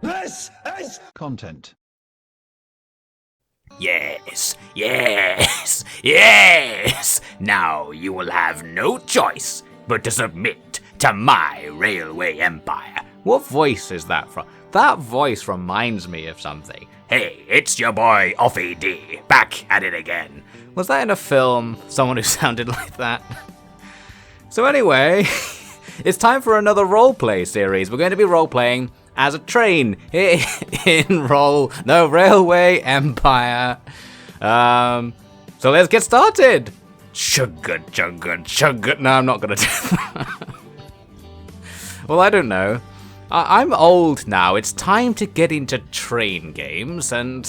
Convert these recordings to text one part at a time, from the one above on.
This is content. Yes, yes, yes! Now you will have no choice but to submit to my railway empire. What voice is that from? That voice reminds me of something. Hey, it's your boy Offie D, back at it again. Was that in a film? Someone who sounded like that? So anyway, it's time for another roleplay series. We're going to be roleplaying as a train in Railway Empire. So let's get started. Chugga. No, I'm not gonna do that. Well, I don't know. I'm old now. It's time to get into train games, and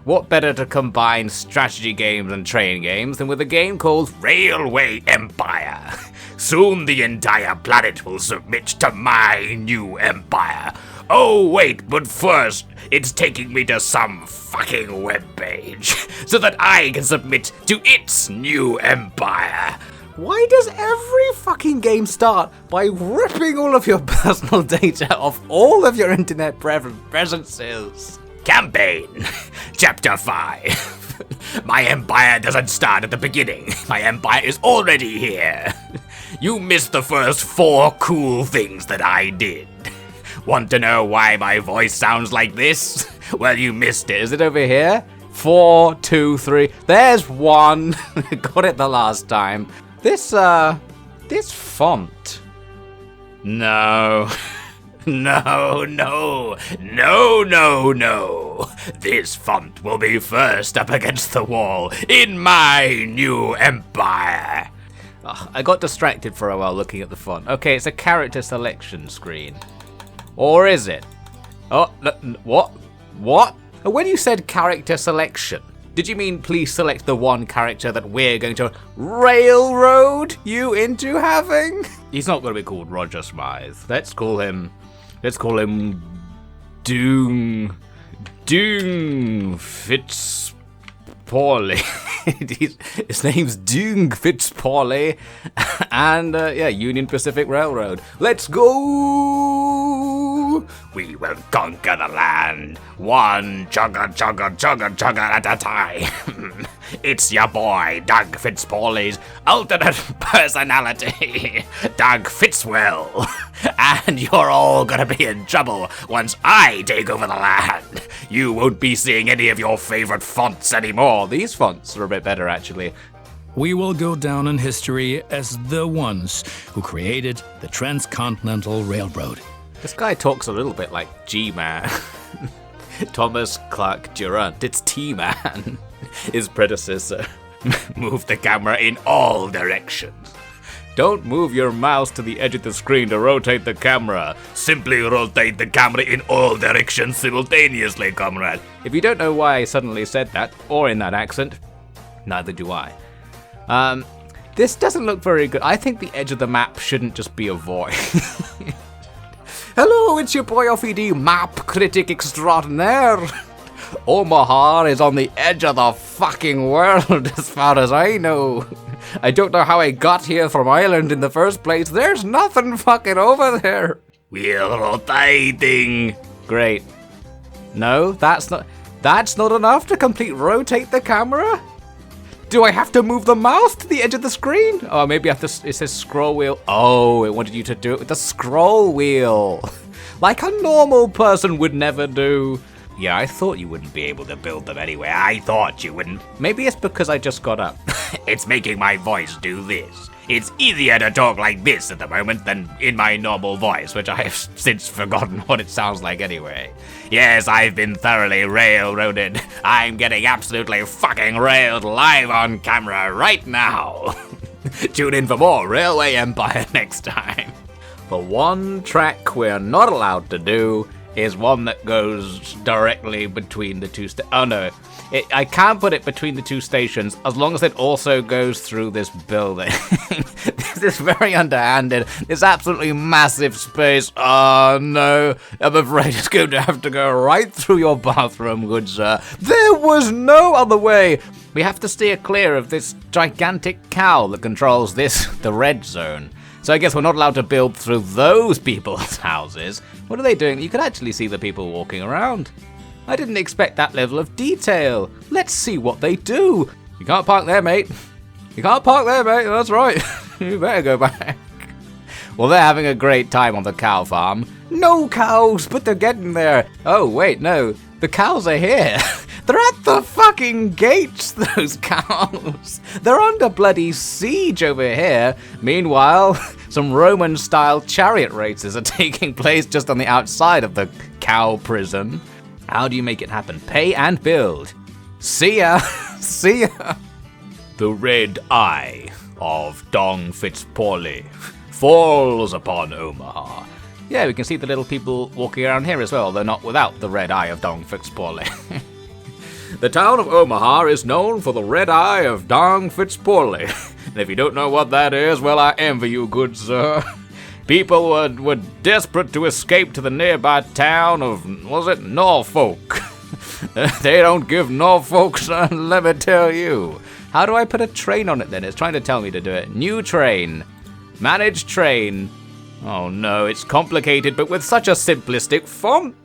what better to combine strategy games and train games than with a game called Railway Empire. Soon the entire planet will submit to my new empire. Oh wait, but first, it's taking me to some fucking webpage so that I can submit to its new empire. Why does every fucking game start by ripping all of your personal data off all of your internet presences? Campaign, Chapter 5. My empire doesn't start at the beginning. My empire is already here. You missed the first 4 cool things that I did. Want to know why my voice sounds like this? Well, you missed it. Is it over here? 4, 2, 3. There's 1. Got it the last time. This font. No. No. This font will be first up against the wall in my new empire. Oh, I got distracted for a while looking at the font. Okay, it's a character selection screen. Or is it? Oh, what? When you said character selection, did you mean please select the one character that we're going to railroad you into having? He's not going to be called Roger Smythe. Let's call him Doong Fitzpauley. His name's Doong Fitzpauley, and Union Pacific Railroad. Let's go! We will conquer the land, one chugga at a time. It's your boy, Doug Fitzpauley's alternate personality, Doug Fitzwell. And you're all gonna be in trouble once I take over the land. You won't be seeing any of your favorite fonts anymore. These fonts are a bit better, actually. We will go down in history as the ones who created the Transcontinental Railroad. This guy talks a little bit like G-Man. Thomas Clark Durant. It's T-Man, his predecessor. Move the camera in all directions. Don't move your mouse to the edge of the screen to rotate the camera. Simply rotate the camera in all directions simultaneously, comrade. If you don't know why I suddenly said that, or in that accent, neither do I. This doesn't look very good. I think the edge of the map shouldn't just be a void. Hello, it's your boy Offie D, map critic extraordinaire. Omaha is on the edge of the fucking world as far as I know. I don't know how I got here from Ireland in the first place. There's nothing fucking over there. We're rotating. Great. No, that's not enough to complete rotate the camera? Do I have to move the mouse to the edge of the screen? Oh, maybe I have to, it says scroll wheel. Oh, it wanted you to do it with the scroll wheel. Like a normal person would never do. Yeah, I thought you wouldn't be able to build them anyway. I thought you wouldn't. Maybe it's because I just got up. It's making my voice do this. It's easier to talk like this at the moment than in my normal voice, which I have since forgotten what it sounds like anyway. Yes, I've been thoroughly railroaded. I'm getting absolutely fucking railed live on camera right now. Tune in for more Railway Empire next time. The one track we're not allowed to do is one that goes directly between the two oh no, I can't put it between the two stations as long as it also goes through this building. This is very underhanded. This absolutely massive space. Oh no, I'm afraid it's going to have to go right through your bathroom, good sir. There was no other way. We have to steer clear of this gigantic cow that controls the red zone. So I guess we're not allowed to build through those people's houses. What are they doing? You can actually see the people walking around. I didn't expect that level of detail. Let's see what they do. You can't park there, mate. You can't park there, mate. That's right. You better go back. Well, they're having a great time on the cow farm. No cows, but they're getting there. Oh, wait, no. The cows are here. They're at the fucking gates, those cows. They're under bloody siege over here. Meanwhile, some Roman-style chariot races are taking place just on the outside of the cow prison. How do you make it happen? Pay and build. See ya. See ya. The red eye of Dong Fitzpauley falls upon Omaha. Yeah, we can see the little people walking around here as well, though not without the red eye of Dong Fitzpauley. The town of Omaha is known for the red eye of Dong Fitzpauley. And if you don't know what that is, well, I envy you, good sir. People were desperate to escape to the nearby town of, was it, Norfolk? They don't give Norfolk, son, let me tell you. How do I put a train on it then? It's trying to tell me to do it. New train. Manage train. Oh no, it's complicated, but with such a simplistic font.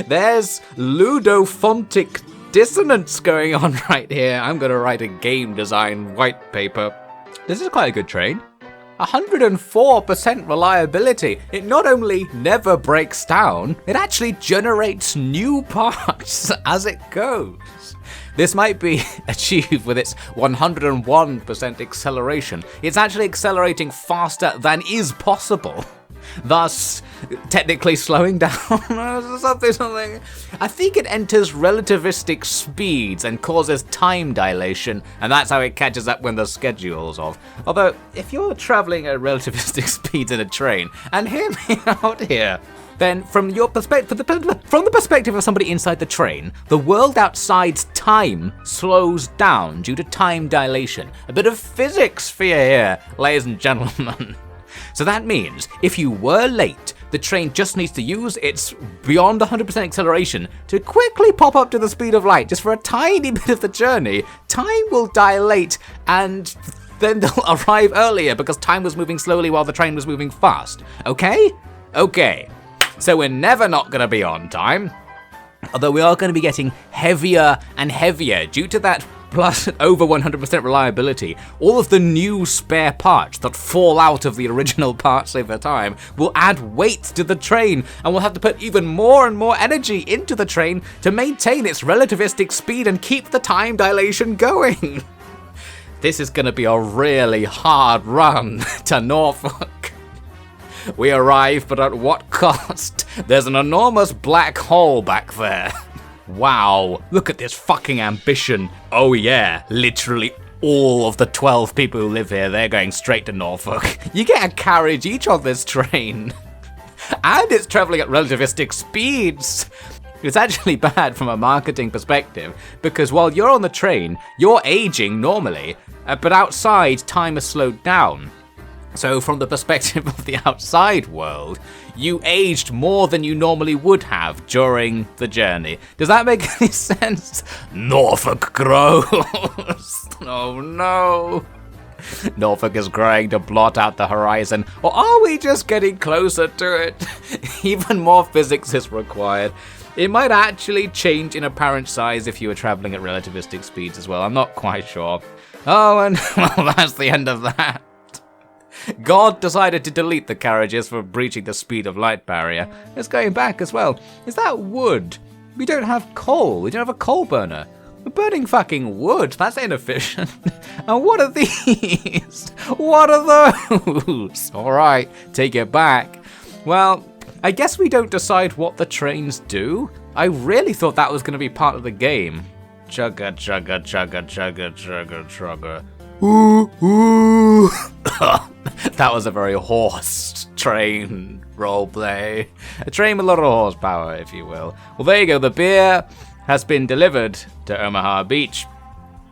There's ludophontic dissonance going on right here. I'm going to write a game design white paper. This is quite a good train. 104% reliability. It not only never breaks down, it actually generates new parts as it goes. This might be achieved with its 101% acceleration. It's actually accelerating faster than is possible, thus technically slowing down something. I think it enters relativistic speeds and causes time dilation, and that's how it catches up when the schedule's off. Although, if you're traveling at relativistic speeds in a train, and hear me out here, then from your perspective, from the perspective of somebody inside the train, the world outside's time slows down due to time dilation. A bit of physics for you here, ladies and gentlemen. So that means if you were late, the train just needs to use its beyond 100% acceleration to quickly pop up to the speed of light, just for a tiny bit of the journey. Time will dilate and then they'll arrive earlier because time was moving slowly while the train was moving fast. Okay? Okay. So we're never not going to be on time, although we are going to be getting heavier and heavier due to that plus over 100% reliability. All of the new spare parts that fall out of the original parts over time will add weight to the train, and we'll have to put even more and more energy into the train to maintain its relativistic speed and keep the time dilation going. This is going to be a really hard run to Norfolk. We arrive, but at what cost? There's an enormous black hole back there. Wow, look at this fucking ambition. Oh yeah, literally all of the 12 people who live here, they're going straight to Norfolk. You get a carriage each on this train. And it's traveling at relativistic speeds. It's actually bad from a marketing perspective, because while you're on the train, you're aging normally, but outside, time has slowed down. So from the perspective of the outside world, you aged more than you normally would have during the journey. Does that make any sense? Norfolk grows. Oh no. Norfolk is growing to blot out the horizon. Or are we just getting closer to it? Even more physics is required. It might actually change in apparent size if you were traveling at relativistic speeds as well. I'm not quite sure. Oh, and well, that's the end of that. God decided to delete the carriages for breaching the speed of light barrier. It's going back as well. Is that wood? We don't have coal. We don't have a coal burner. We're burning fucking wood. That's inefficient. And what are these? What are those? Alright, take it back. Well, I guess we don't decide what the trains do. I really thought that was going to be part of the game. Chugga, chugga, chugga, chugga, chugga, chugga. Ooh, ooh. That was a very hoarse train roleplay. A train with a lot of horsepower, if you will. Well, there you go. The beer has been delivered to Omaha Beach.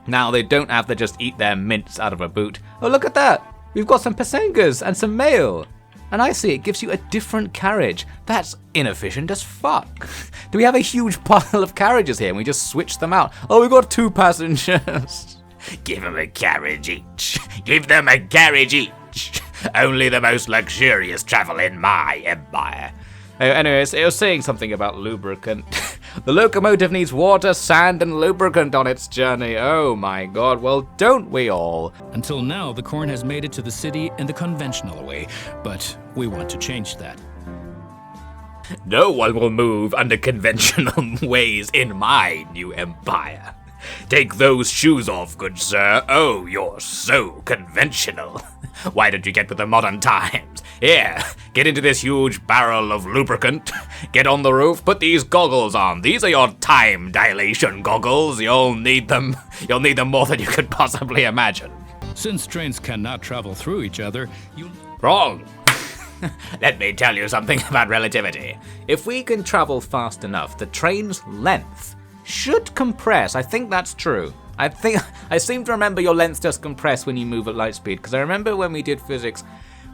Now they don't have to just eat their mints out of a boot. Oh, look at that. We've got some pasengas and some mail. And I see it gives you a different carriage. That's inefficient as fuck. Do we have a huge pile of carriages here and we just switch them out? Oh, we got 2 passengers. Give them a carriage each. Give them a carriage each. Only the most luxurious travel in my empire. Anyways, it was saying something about lubricant. The locomotive needs water, sand, and lubricant on its journey. Oh my god, well, don't we all? Until now, the corn has made it to the city in the conventional way, but we want to change that. No one will move under conventional ways in my new empire. Take those shoes off, good sir. Oh, you're so conventional. Why don't you get with the modern times? Here, get into this huge barrel of lubricant, get on the roof, put these goggles on. These are your time dilation goggles. You'll need them. You'll need them more than you could possibly imagine. Since trains cannot travel through each other, you... Wrong. Let me tell you something about relativity. If we can travel fast enough, the train's length should compress. I think that's true. I seem to remember your length does compress when you move at light speed, because I remember when we did physics,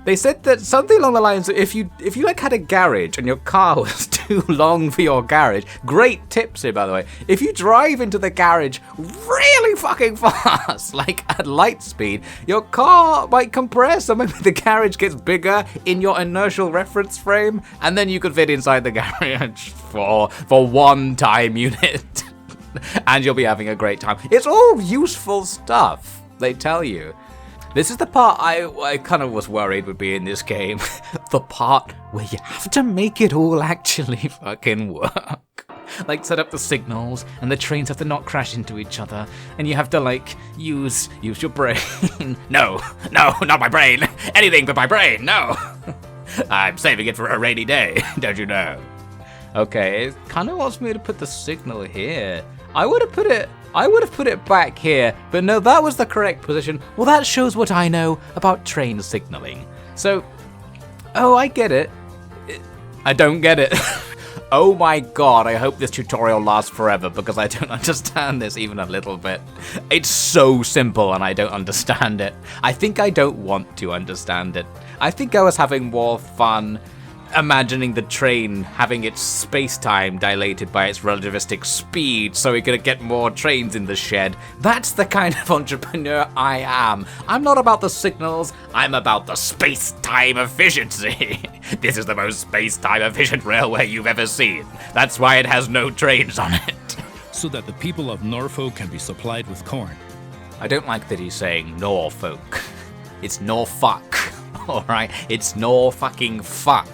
they said that something along the lines of if you like had a garage and your car was too long for your garage, great tips here by the way, if you drive into the garage really fucking fast, like at light speed, your car might compress, or maybe the garage gets bigger in your inertial reference frame, and then you could fit inside the garage for one time unit. And you'll be having a great time. It's all useful stuff, they tell you. This is the part I kind of was worried would be in this game. The part where you have to make it all actually fucking work. Like set up the signals, and the trains have to not crash into each other, and you have to like use your brain. No, not my brain. Anything but my brain, no. I'm saving it for a rainy day, don't you know? Okay, it kind of wants me to put the signal here. I would have put it back here, but no, that was the correct position. Well, that shows what I know about train signaling. So, oh, I get it. I don't get it. Oh my god, I hope this tutorial lasts forever because I don't understand this even a little bit. It's so simple and I don't understand it. I think I don't want to understand it. I think I was having more fun imagining the train having its space-time dilated by its relativistic speed so we could get more trains in the shed. That's the kind of entrepreneur I am. I'm not about the signals, I'm about the space-time efficiency. This is the most space-time efficient railway you've ever seen. That's why it has no trains on it. So that the people of Norfolk can be supplied with corn. I don't like that he's saying Norfolk. It's Norfolk, alright? It's Nor-fucking-fuck.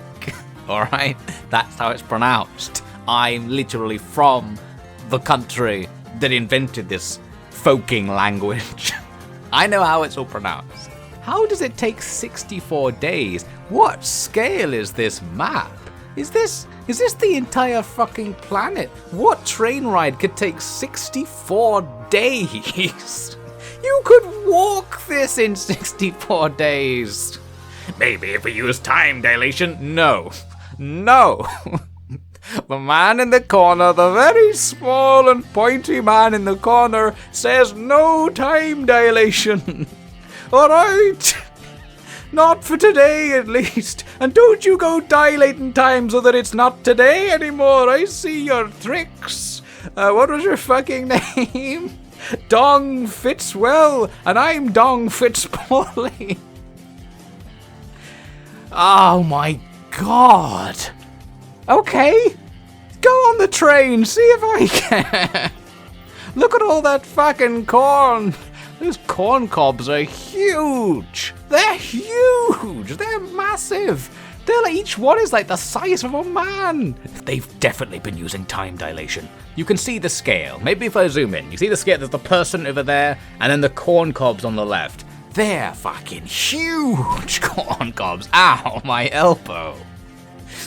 Alright? That's how it's pronounced. I'm literally from the country that invented this folking language. I know how it's all pronounced. How does it take 64 days? What scale is this map? Is this the entire fucking planet? What train ride could take 64 days? You could walk this in 64 days. Maybe if we use time dilation? No. The man in the corner, the very small and pointy man in the corner, says no time dilation. Alright. Not for today, at least. And don't you go dilating time so that it's not today anymore. I see your tricks. What was your fucking name? Dong fits well, and I'm Dong fits poorly. Oh my god. Okay. Go on the train, see if I can. Look at all that fucking corn. Those corn cobs are huge. They're huge. They're massive. They're like, each one is like the size of a man. They've definitely been using time dilation. You can see the scale. Maybe if I zoom in, you see the scale. There's the person over there, and then the corn cobs on the left. They're fucking huge corn cobs. Ow, my elbow.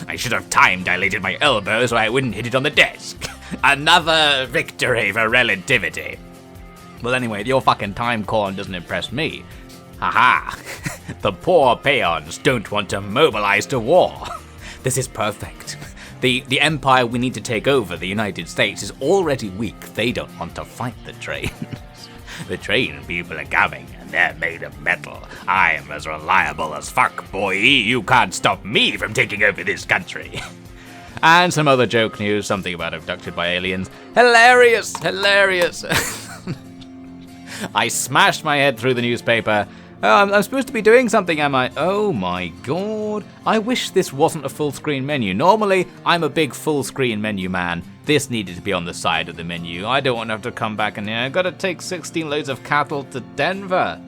I should have time dilated my elbow so I wouldn't hit it on the desk. Another victory for relativity. Well, anyway, your fucking time corn doesn't impress me. Haha. The poor peons don't want to mobilize to war. This is perfect. The empire we need to take over, the United States, is already weak. They don't want to fight the trains. The train people are coming, and they're made of metal. I am as reliable as fuck, boy. You can't stop me from taking over this country. And some other joke news, something about abducted by aliens. Hilarious, hilarious. I smashed my head through the newspaper, Oh, I'm supposed to be doing something, am I? Oh my god. I wish this wasn't a full screen menu. Normally, I'm a big full screen menu man. This needed to be on the side of the menu. I don't want to have to come back in here. I gotta take 16 loads of cattle to Denver.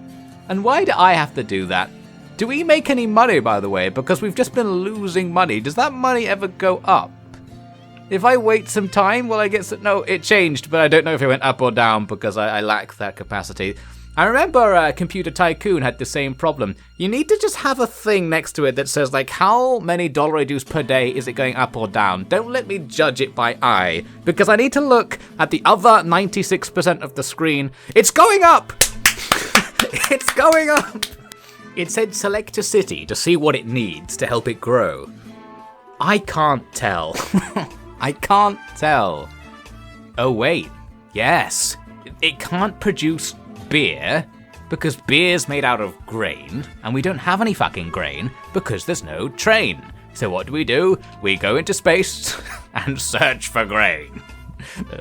And why do I have to do that? Do we make any money, by the way? Because we've just been losing money. Does that money ever go up? If I wait some time, will I get some... No, it changed, but I don't know if it went up or down because I lack that capacity. I remember Computer Tycoon had the same problem. You need to just have a thing next to it that says, like, how many dollar reduce per day is it going up or down? Don't let me judge it by eye, because I need to look at the other 96% of the screen. It's going up! It's going up! It said select a city to see what it needs to help it grow. I can't tell. I can't tell. Oh wait, yes. It can't produce beer because beer's made out of grain and we don't have any fucking grain because there's no train. So what do? We go into space and search for grain.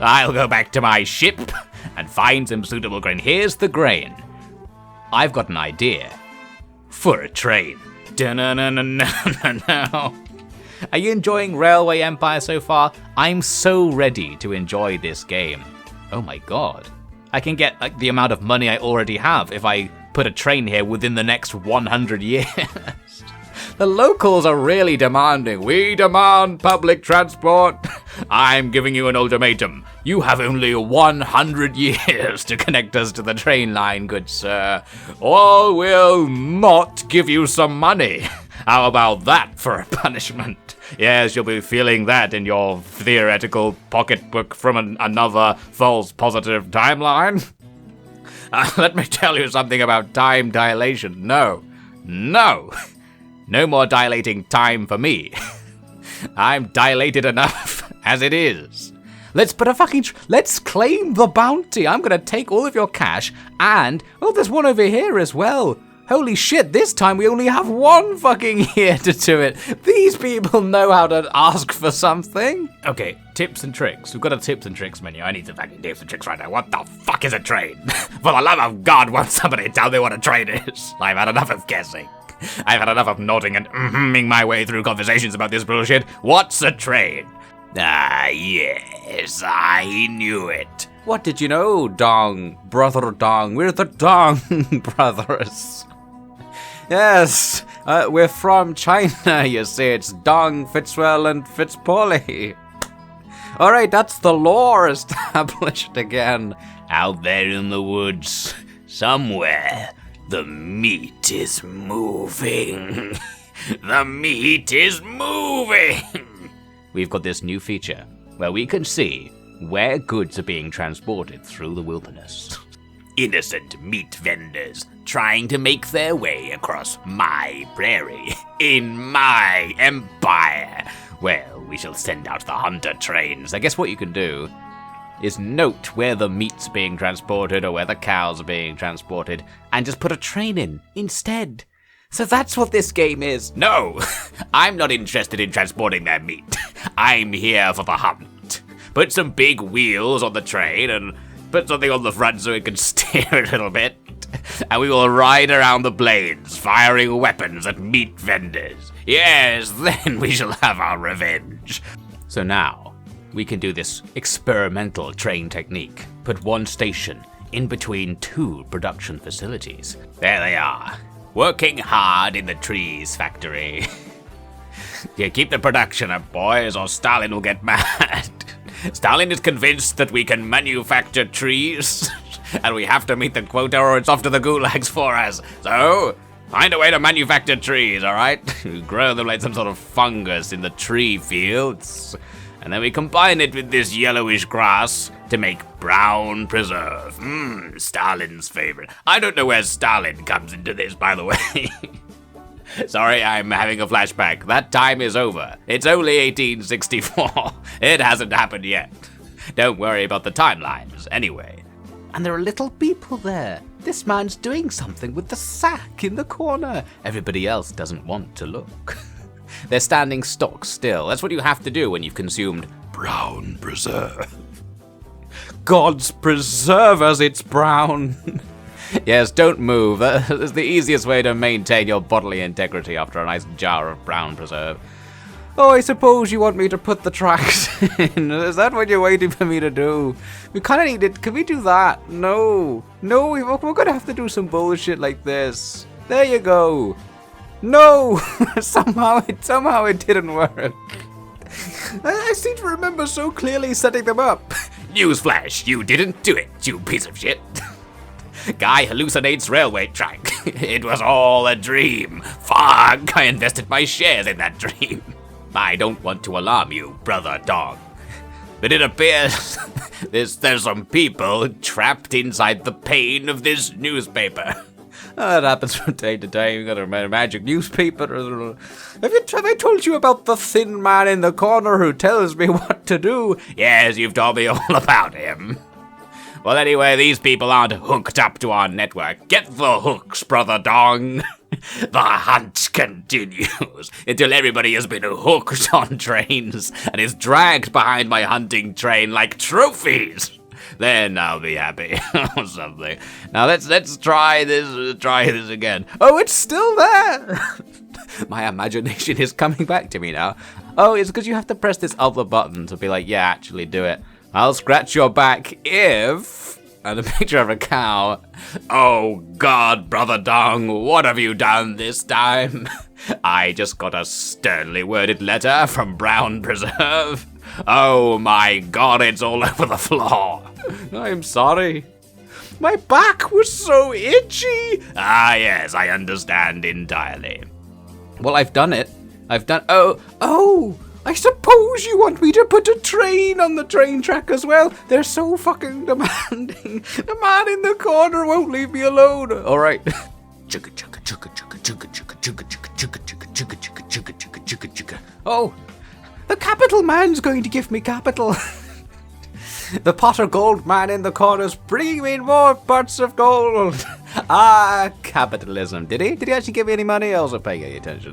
I'll go back to my ship and find some suitable grain. Here's the grain. I've got an idea for a train. Da-na-na-na-na-na-na. Are you enjoying Railway Empire so far? I'm so ready to enjoy this game. Oh my god. I can get like the amount of money I already have if I put a train here within the next 100 years. The locals are really demanding. We demand public transport. I'm giving you an ultimatum. You have only 100 years to connect us to the train line, good sir, or we'll not give you some money. How about that for a punishment? Yes, you'll be feeling that in your theoretical pocketbook from another false positive timeline. Let me tell you something about time dilation. No. No more dilating time for me. I'm dilated enough as it is. Let's put a fucking... let's claim the bounty. I'm gonna take all of your cash and... oh, there's one over here as well. Holy shit, this time we only have one fucking year to do it. These people know how to ask for something. Okay, tips and tricks. We've got a tips and tricks menu. I need some fucking tips and tricks right now. What the fuck is a train? For the love of God, won't somebody tell me what a train is? I've had enough of guessing. I've had enough of nodding and mm-hmming my way through conversations about this bullshit. What's a train? Ah, yes, I knew it. What did you know, Dong? Brother Dong. We're the Dong brothers. Yes, we're from China, you see. It's Dong, Fitzwell, and Fitzpauley. Alright, that's the lore established again. Out there in the woods, somewhere, the meat is moving. The meat is moving! We've got this new feature where we can see where goods are being transported through the wilderness. Innocent meat vendors trying to make their way across my prairie in my empire. Well, we shall send out the hunter trains. I guess what you can do is note where the meat's being transported or where the cows are being transported and just put a train in instead. So that's what this game is. No, I'm not interested in transporting their meat. I'm here for the hunt. Put some big wheels on the train and put something on the front so it can steer a little bit. And we will ride around the plains, firing weapons at meat vendors. Yes, then we shall have our revenge. So now, we can do this experimental train technique. Put one station in between two production facilities. There they are, working hard in the trees factory. Yeah, keep the production up, boys, or Stalin will get mad. Stalin is convinced that we can manufacture trees, and we have to meet the quota or it's off to the gulags for us. So, find a way to manufacture trees, alright? Grow them like some sort of fungus in the tree fields, and then we combine it with this yellowish grass to make brown preserve. Stalin's favorite. I don't know where Stalin comes into this, by the way. Sorry, I'm having a flashback. That time is over. It's only 1864. It hasn't happened yet. Don't worry about the timelines, anyway. And there are little people there. This man's doing something with the sack in the corner. Everybody else doesn't want to look. They're standing stock still. That's what you have to do when you've consumed brown preserve. God's preserve us, it's brown. Yes, don't move. That is the easiest way to maintain your bodily integrity after a nice jar of brown preserve. Oh, I suppose you want me to put the tracks in. Is that what you're waiting for me to do? We kind of need it. Can we do that? No. No, we're going to have to do some bullshit like this. There you go. No! somehow it didn't work. I seem to remember so clearly setting them up. Newsflash, you didn't do it, you piece of shit. Guy hallucinates railway track. It was all a dream. Fuck, I invested my shares in that dream. I don't want to alarm you, brother dog, but it appears there's some people trapped inside the pane of this newspaper. That happens from day to day. You got a magic newspaper. Have I told you about the thin man in the corner who tells me what to do? Yes, you've told me all about him. Well, anyway, these people aren't hooked up to our network. Get the hooks, brother dong. The hunt continues until everybody has been hooked on trains and is dragged behind my hunting train like trophies. Then I'll be happy or something. Now let's try this again. Oh, it's still there. My imagination is coming back to me now. Oh, it's because you have to press this other button to be like, yeah, actually do it. I'll scratch your back if... And a picture of a cow. Oh God, brother Dong, what have you done this time? I just got a sternly worded letter from Brown Preserve. Oh my God, it's all over the floor. I'm sorry. My back was so itchy. Ah yes, I understand entirely. Well, I've done it. Oh, I suppose you want me to put a train on the train track as well. They're so fucking demanding. The man in the corner won't leave me alone. All right. Oh, the capital man's going to give me capital. The Potter Gold man in the corner's bringing me more parts of gold. Ah, capitalism. Did he? Did he actually give me any money? I wasn't paying any attention.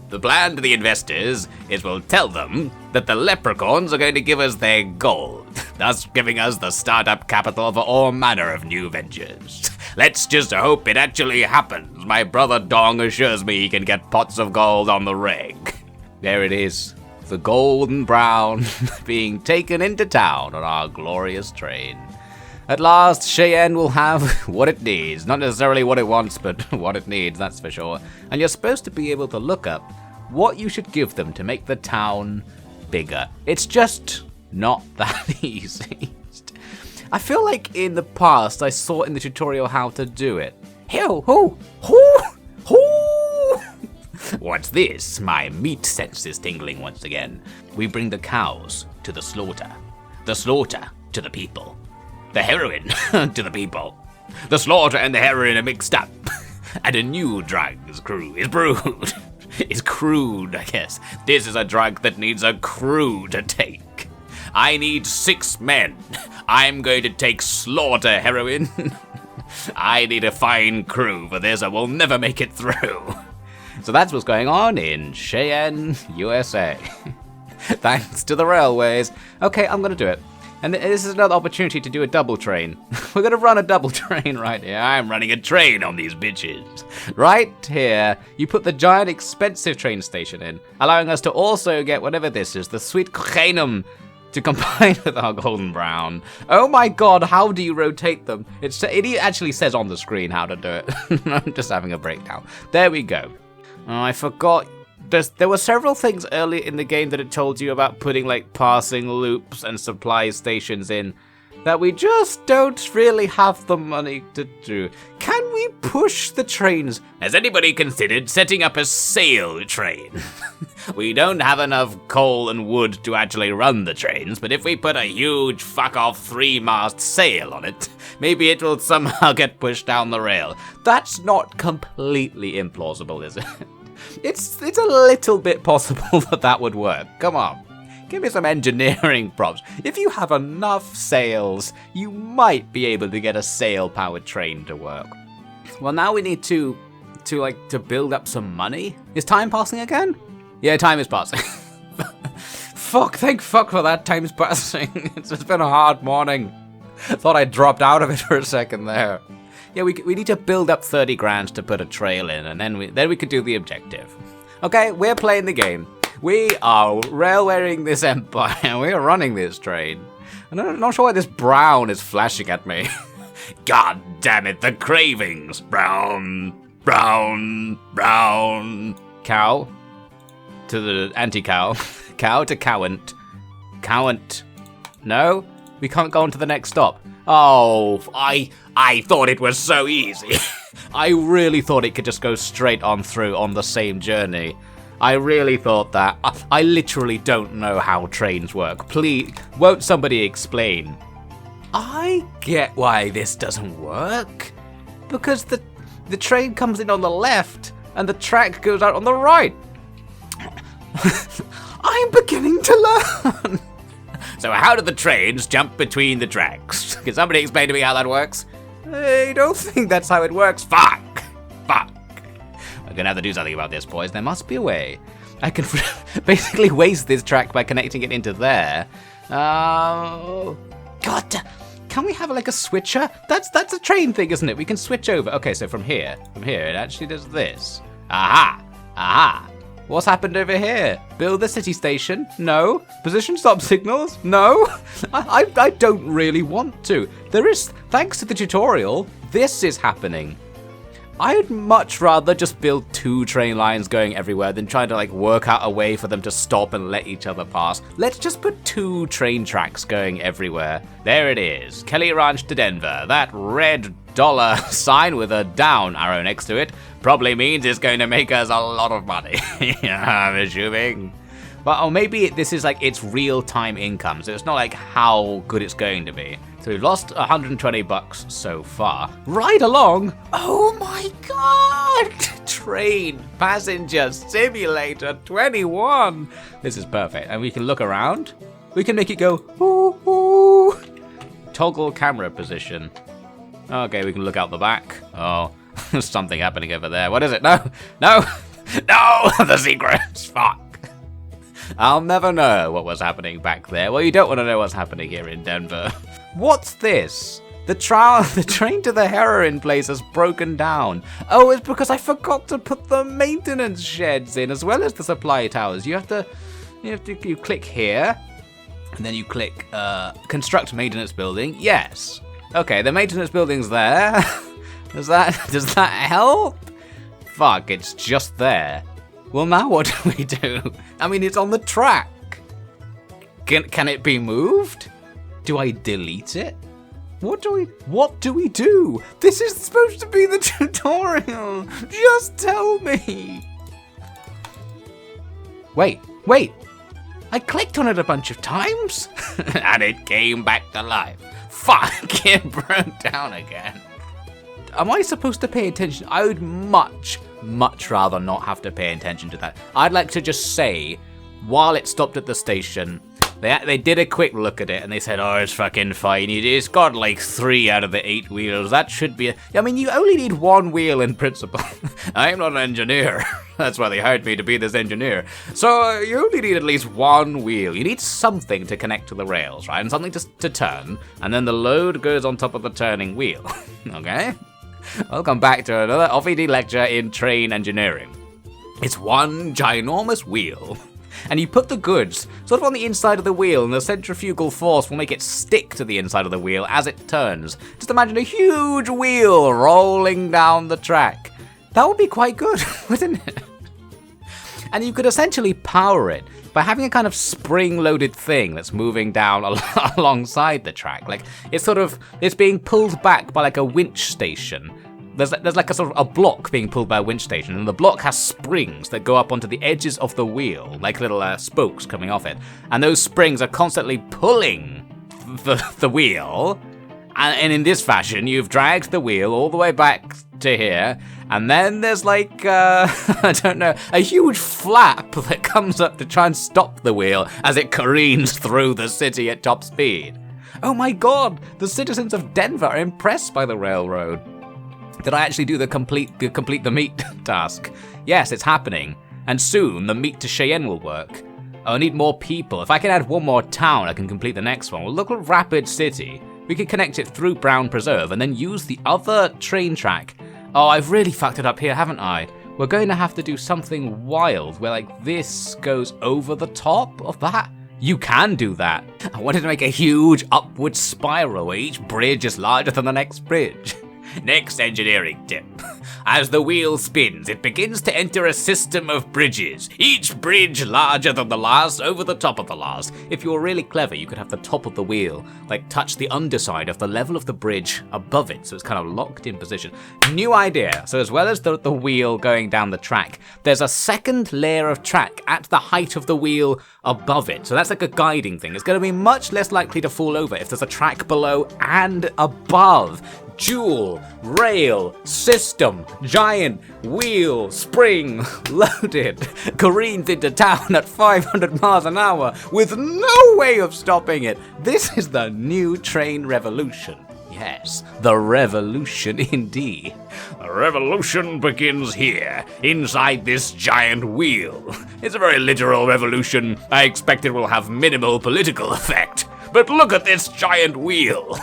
The plan to the investors is we'll tell them that the leprechauns are going to give us their gold, thus giving us the startup capital for all manner of new ventures. Let's just hope it actually happens. My brother Dong assures me he can get pots of gold on the rig. There it is. The golden brown being taken into town on our glorious train. At last, Cheyenne will have what it needs. Not necessarily what it wants, but what it needs, that's for sure. And you're supposed to be able to look up what you should give them to make the town bigger. It's just not that easy. I feel like in the past I saw in the tutorial how to do it. What's this? My meat sense is tingling once again. We bring the cows to the slaughter to the people. The heroin to the people. The slaughter and the heroin are mixed up. And a new drug's crew is brewed. It's crude, I guess. This is a drug that needs a crew to take. I need 6 men. I'm going to take slaughter heroin. I need a fine crew for this. I will never make it through. So that's what's going on in Cheyenne, USA. Thanks to the railways. Okay, I'm going to do it. And this is another opportunity to do a double train. We're going to run a double train right here. I'm running a train on these bitches. Right here, you put the giant expensive train station in, allowing us to also get whatever this is, the sweet cocainum, to combine with our golden brown. Oh my God, how do you rotate them? It actually says on the screen how to do it. I'm just having a breakdown. There we go. Oh, I forgot. There were several things earlier in the game that it told you about putting like passing loops and supply stations in that we just don't really have the money to do. Can we push the trains? Has anybody considered setting up a sail train? We don't have enough coal and wood to actually run the trains, but if we put a huge fuck-off 3-mast sail on it, maybe it will somehow get pushed down the rail. That's not completely implausible, is it? It's a little bit possible that would work. Come on. Give me some engineering props. If you have enough sails, you might be able to get a sail-powered train to work. Well, now we need to build up some money. Is time passing again? Yeah, time is passing. Thank fuck for that, time's passing. It's been a hard morning. Thought I dropped out of it for a second there. Yeah, we need to build up 30 grand to put a trail in, and then we could do the objective. Okay, we're playing the game. We are railwaying this empire. We're running this train. I'm not sure why this brown is flashing at me. God damn it, the cravings. Brown, brown, brown. Cow to the anti-cow. Cow to cowant. Cowant. No? We can't go on to the next stop. Oh, I thought it was so easy. I really thought it could just go straight on through on the same journey. I really thought that. I literally don't know how trains work. Please, won't somebody explain? I get why this doesn't work. Because the train comes in on the left and the track goes out on the right. I'm beginning to learn. So how do the trains jump between the tracks? Can somebody explain to me how that works? I don't think that's how it works. Fuck. I'm gonna have to do something about this, boys. There must be a way. I can basically waste this track by connecting it into there. God, can we have like a switcher? That's a train thing, isn't it? We can switch over. Okay, so from here, it actually does this. Aha. What's happened over here? Build the city station? No. Position stop signals? No. I don't really want to. Thanks to the tutorial, this is happening. I'd much rather just build 2 train lines going everywhere than trying to like work out a way for them to stop and let each other pass. Let's just put 2 train tracks going everywhere. There it is. Kelly Ranch to Denver. That red dollar sign with a down arrow next to it probably means it's going to make us a lot of money. I'm assuming. But maybe this is like its real-time income, so it's not like how good it's going to be. So we've lost 120 bucks so far. Right along. Oh my god! Train Passenger Simulator 21. This is perfect. And we can look around. We can make it go, ooh, ooh. Toggle camera position. Okay, we can look out the back. Oh, there's something happening over there. What is it? No! The secrets! Fuck. I'll never know what was happening back there. Well, you don't want to know what's happening here in Denver. What's this? The train to the heroin place has broken down. Oh, it's because I forgot to put the maintenance sheds in as well as the supply towers. You click here, and then you click construct maintenance building. Yes. Okay, the maintenance building's there. Does that help? Fuck, it's just there. Well, now what do we do? I mean, it's on the track. Can it be moved? Do I delete it? What do we do? This is supposed to be the tutorial. Just tell me. Wait. I clicked on it a bunch of times and it came back to life. Fuck, it broke down again. Am I supposed to pay attention? I would much rather not have to pay attention to that. I'd like to just say, while it stopped at the station, they did a quick look at it and they said, oh, it's fucking fine. It's got like 3 out of the 8 wheels. That should be I mean, you only need 1 wheel in principle. I'm not an engineer. That's why they hired me to be this engineer. So you only need at least 1 wheel. You need something to connect to the rails, right? And something to turn. And then the load goes on top of the turning wheel. Okay? Welcome back to another OFED lecture in train engineering. It's 1 ginormous wheel. And you put the goods sort of on the inside of the wheel, and the centrifugal force will make it stick to the inside of the wheel as it turns. Just imagine a huge wheel rolling down the track. That would be quite good, wouldn't it? And you could essentially power it by having a kind of spring-loaded thing that's moving down alongside the track. Like, it's being pulled back by like a winch station. There's like a sort of a block being pulled by a winch station, and the block has springs that go up onto the edges of the wheel, like little spokes coming off it. And those springs are constantly pulling the wheel. And in this fashion, you've dragged the wheel all the way back to here, and then there's like, I don't know, a huge flap that comes up to try and stop the wheel as it careens through the city at top speed. Oh my god, the citizens of Denver are impressed by the railroad. Did I actually do the complete the meat task? Yes, it's happening, and soon the meat to Cheyenne will work. I need more people. If I can add 1 more town, I can complete the next one. Well, look at Rapid City. We could connect it through Brown Preserve and then use the other train track. Oh, I've really fucked it up here, haven't I? We're going to have to do something wild where like this goes over the top of that. You can do that. I wanted to make a huge upward spiral where each bridge is larger than the next bridge. Next engineering tip. As the wheel spins, it begins to enter a system of bridges, each bridge larger than the last over the top of the last. If you were really clever, you could have the top of the wheel like touch the underside of the level of the bridge above it, so it's kind of locked in position. New idea. So as well as the wheel going down the track, there's a second layer of track at the height of the wheel above it. So that's like a guiding thing. It's going to be much less likely to fall over if there's a track below and above. Dual, rail, system, giant, wheel, spring, loaded, careens into town at 500 miles an hour with no way of stopping it. This is the new train revolution. Yes, the revolution indeed. The revolution begins here, inside this giant wheel. It's a very literal revolution. I expect it will have minimal political effect. But look at this giant wheel.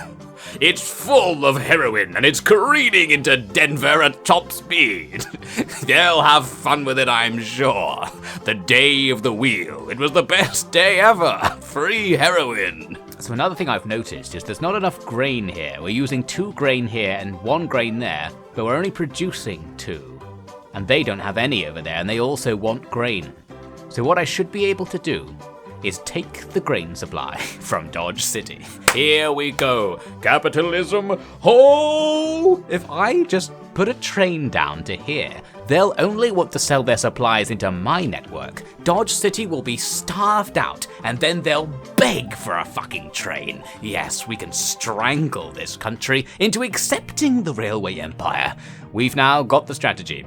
It's full of heroin and it's careening into Denver at top speed. They'll have fun with it, I'm sure. The day of the wheel. It was the best day ever. Free heroin. So another thing I've noticed is there's not enough grain here. We're using 2 grain here and 1 grain there, but we're only producing 2. And they don't have any over there, and they also want grain. So what I should be able to do is take the grain supply from Dodge City. Here we go. Capitalism, ho! If I just put a train down to here, they'll only want to sell their supplies into my network. Dodge City will be starved out, and then they'll beg for a fucking train. Yes, we can strangle this country into accepting the railway empire. We've now got the strategy.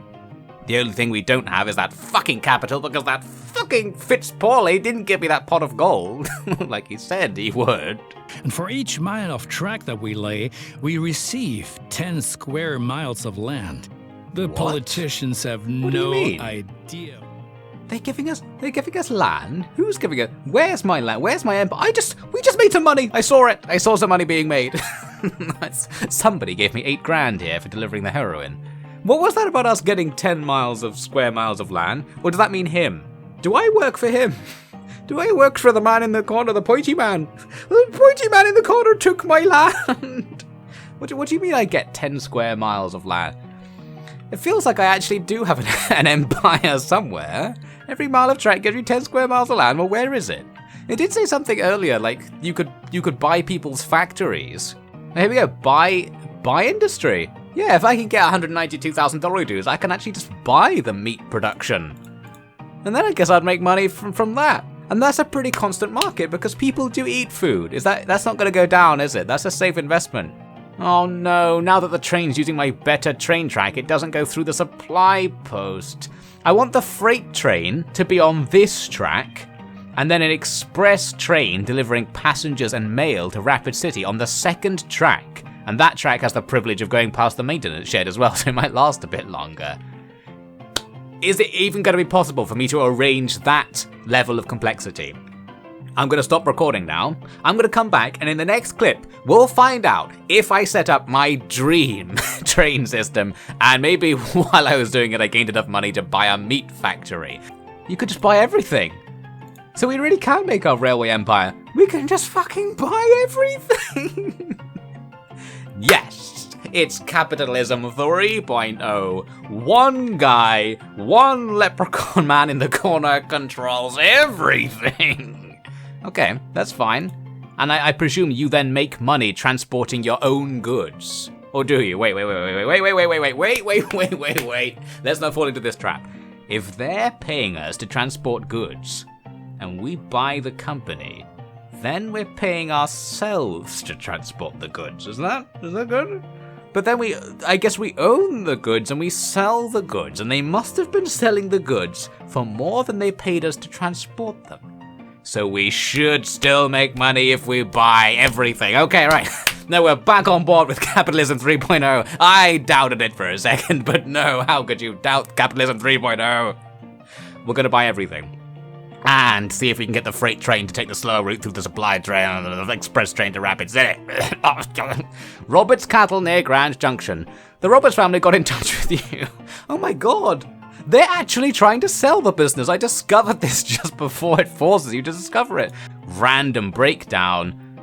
The only thing we don't have is that fucking capital, because that fucking Fitzpauley didn't give me that pot of gold, like he said he would. And for each mile of track that we lay, we receive 10 square miles of land. The politicians have no idea. They're giving us land? Who's giving it? Where's my land? Where's my empire? We just made some money. I saw it. I saw some money being made. Somebody gave me 8 grand here for delivering the heroin. What was that about us getting 10 square miles of land? Or does that mean him? Do I work for him? Do I work for the man in the corner, the pointy man? The pointy man in the corner took my land. What do you mean I get 10 square miles of land? It feels like I actually do have an empire somewhere. Every mile of track gives you 10 square miles of land. Well, where is it? It did say something earlier, like you could buy people's factories. Here we go, buy industry. Yeah, if I can get 192,000 dues, I can actually just buy the meat production. And then I guess I'd make money from that. And that's a pretty constant market because people do eat food. That's not going to go down, is it? That's a safe investment. Oh no, now that the train's using my better train track, it doesn't go through the supply post. I want the freight train to be on this track, and then an express train delivering passengers and mail to Rapid City on the second track. And that track has the privilege of going past the maintenance shed as well, so it might last a bit longer. Is it even going to be possible for me to arrange that level of complexity? I'm going to stop recording now. I'm going to come back, and in the next clip, we'll find out if I set up my dream train system, and maybe while I was doing it, I gained enough money to buy a meat factory. You could just buy everything. So we really can make our railway empire. We can just fucking buy everything. Yes, it's capitalism 3.0. One guy, one leprechaun man in the corner controls everything. Okay, that's fine. And I presume you then make money transporting your own goods. Or do you? Wait. Let's not fall into this trap. If they're paying us to transport goods, and we buy the company, then we're paying ourselves to transport the goods. Is that good? But then I guess we own the goods and we sell the goods, and they must have been selling the goods for more than they paid us to transport them. So we should still make money if we buy everything. Okay, right. Now we're back on board with capitalism 3.0. I doubted it for a second, but no, how could you doubt capitalism 3.0? We're gonna buy everything. And see if we can get the freight train to take the slower route through the supply train and the express train to Rapids City. Robert's Cattle near Grand Junction. The Roberts family got in touch with you. Oh my god. They're actually trying to sell the business. I discovered this just before it forces you to discover it. Random breakdown.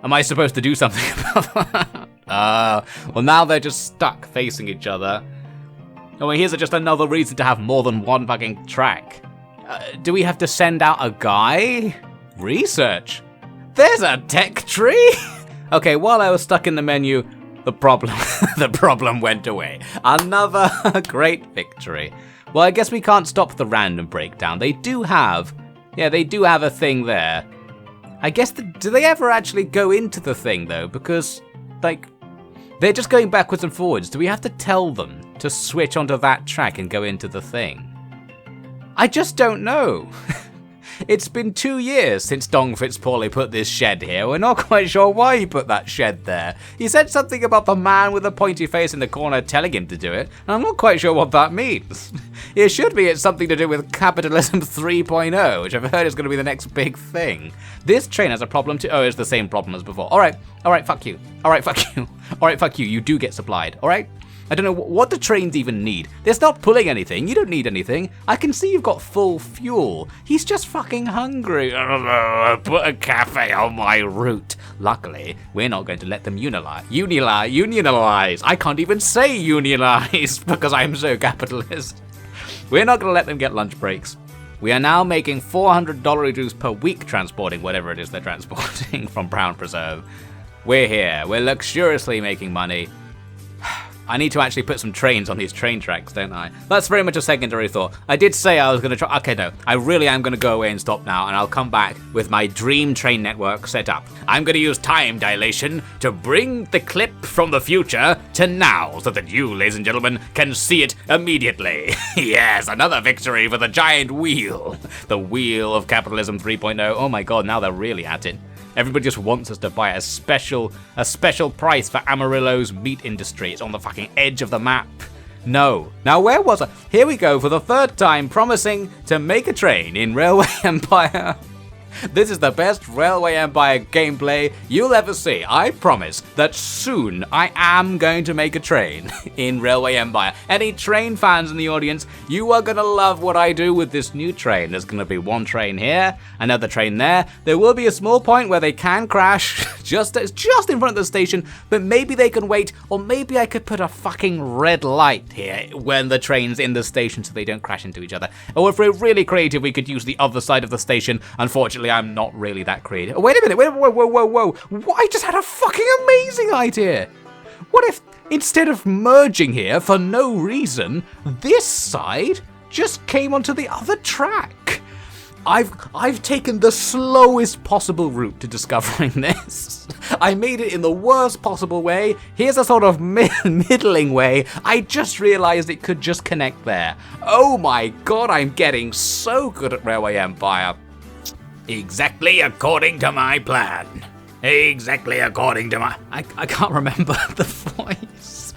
Am I supposed to do something about that? Well, now they're just stuck facing each other. Oh, and here's just another reason to have more than one fucking track. Do we have to send out a guy? Research. There's a tech tree? Okay, while I was stuck in the menu, the problem went away. Another great victory. Well, I guess we can't stop the random breakdown. They do have a thing there. I guess, do they ever actually go into the thing though? Because, like, they're just going backwards and forwards. Do we have to tell them to switch onto that track and go into the thing? I just don't know. It's been 2 years since Dong Fitzpauley put this shed here. We're not quite sure why he put that shed there. He said something about the man with the pointy face in the corner telling him to do it, and I'm not quite sure what that means. It should be it's something to do with capitalism 3.0, which I've heard is going to be the next big thing. This train has a problem too. Oh, it's the same problem as before. Alright, fuck you. Alright, fuck you. Alright, fuck you. You do get supplied, alright? I don't know what the trains even need. It's not pulling anything. You don't need anything. I can see you've got full fuel. He's just fucking hungry. Put a cafe on my route. Luckily, we're not going to let them unionize. I can't even say unionize because I'm so capitalist. We're not going to let them get lunch breaks. We are now making $400 dues per week transporting whatever it is they're transporting from Brown Preserve. We're here. We're luxuriously making money. I need to actually put some trains on these train tracks, don't I? That's very much a secondary thought. I did say I was going to try. Okay, no. I really am going to go away and stop now, and I'll come back with my dream train network set up. I'm going to use time dilation to bring the clip from the future to now, so that you, ladies and gentlemen, can see it immediately. Yes, another victory for the giant wheel. The wheel of capitalism 3.0. Oh my god, now they're really at it. Everybody just wants us to buy a special price for Amarillo's meat industry. It's on the fucking edge of the map. No. Now where was I? Here we go for the third time promising to make a train in Railway Empire. This is the best Railway Empire gameplay you'll ever see. I promise that soon I am going to make a train in Railway Empire. Any train fans in the audience, you are going to love what I do with this new train. There's going to be one train here, another train there. There will be a small point where they can crash just in front of the station, but maybe they can wait, or maybe I could put a fucking red light here when the train's in the station so they don't crash into each other. Or if we're really creative, we could use the other side of the station. Unfortunately, I'm not really that creative. Wait a minute, whoa. I just had a fucking amazing idea. What if, instead of merging here for no reason, this side just came onto the other track? I've taken the slowest possible route to discovering this. I made it in the worst possible way. Here's a sort of middling way. I just realized it could just connect there. Oh my god, I'm getting so good at Railway Empire. Exactly according to my plan. Exactly according to my... I can't remember the voice.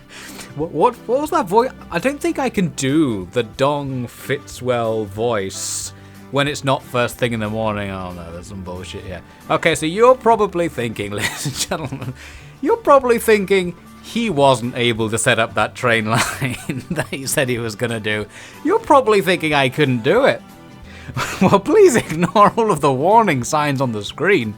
What was that voice? I don't think I can do the Dong Fitzwell voice when it's not first thing in the morning. Oh no, there's some bullshit here. Okay, so you're probably thinking, ladies and gentlemen, you're probably thinking he wasn't able to set up that train line that he said he was going to do. You're probably thinking I couldn't do it. Well, please ignore all of the warning signs on the screen.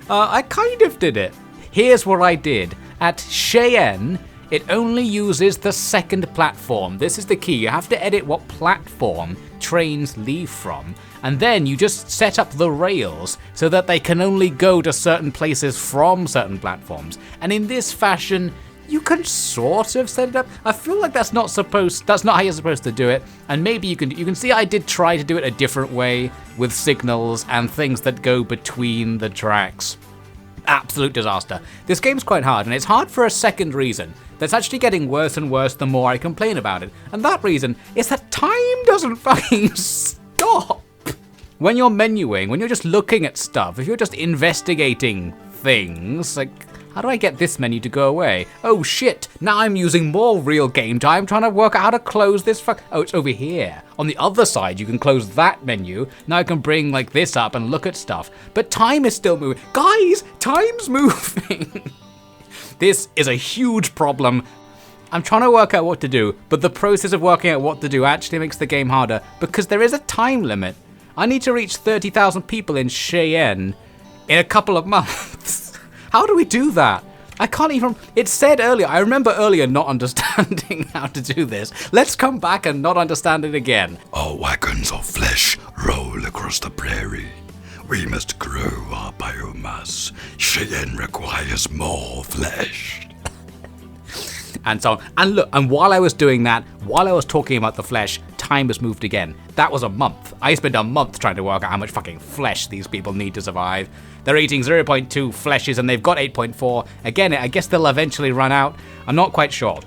I kind of did it. Here's what I did. At Cheyenne, it only uses the second platform. This is the key. You have to edit what platform trains leave from, and then you just set up the rails so that they can only go to certain places from certain platforms. And in this fashion, you can sort of set it up. I feel like that's not how you're supposed to do it. And maybe you can see I did try to do it a different way with signals and things that go between the tracks. Absolute disaster. This game's quite hard, and it's hard for a second reason. That's actually getting worse and worse the more I complain about it. And that reason is that time doesn't fucking stop. When you're menuing, when you're just looking at stuff, if you're just investigating things, like How do I get this menu to go away? Oh shit, now I'm using more real game time trying to work out how to close this oh, it's over here. On the other side, you can close that menu. Now I can bring like this up and look at stuff. But time is still moving. Guys, time's moving. This is a huge problem. I'm trying to work out what to do, but the process of working out what to do actually makes the game harder because there is a time limit. I need to reach 30,000 people in Cheyenne in a couple of months. How do we do that? I can't even... It said earlier, I remember earlier not understanding how to do this. Let's come back and not understand it again. Our wagons of flesh roll across the prairie. We must grow our biomass. Cheyenne requires more flesh. And so on. And look, and while I was doing that, while I was talking about the flesh, time has moved again. That was a month. I spent a month trying to work out how much fucking flesh these people need to survive. They're eating 0.2 fleshes and they've got 8.4. Again, I guess they'll eventually run out. I'm not quite sure.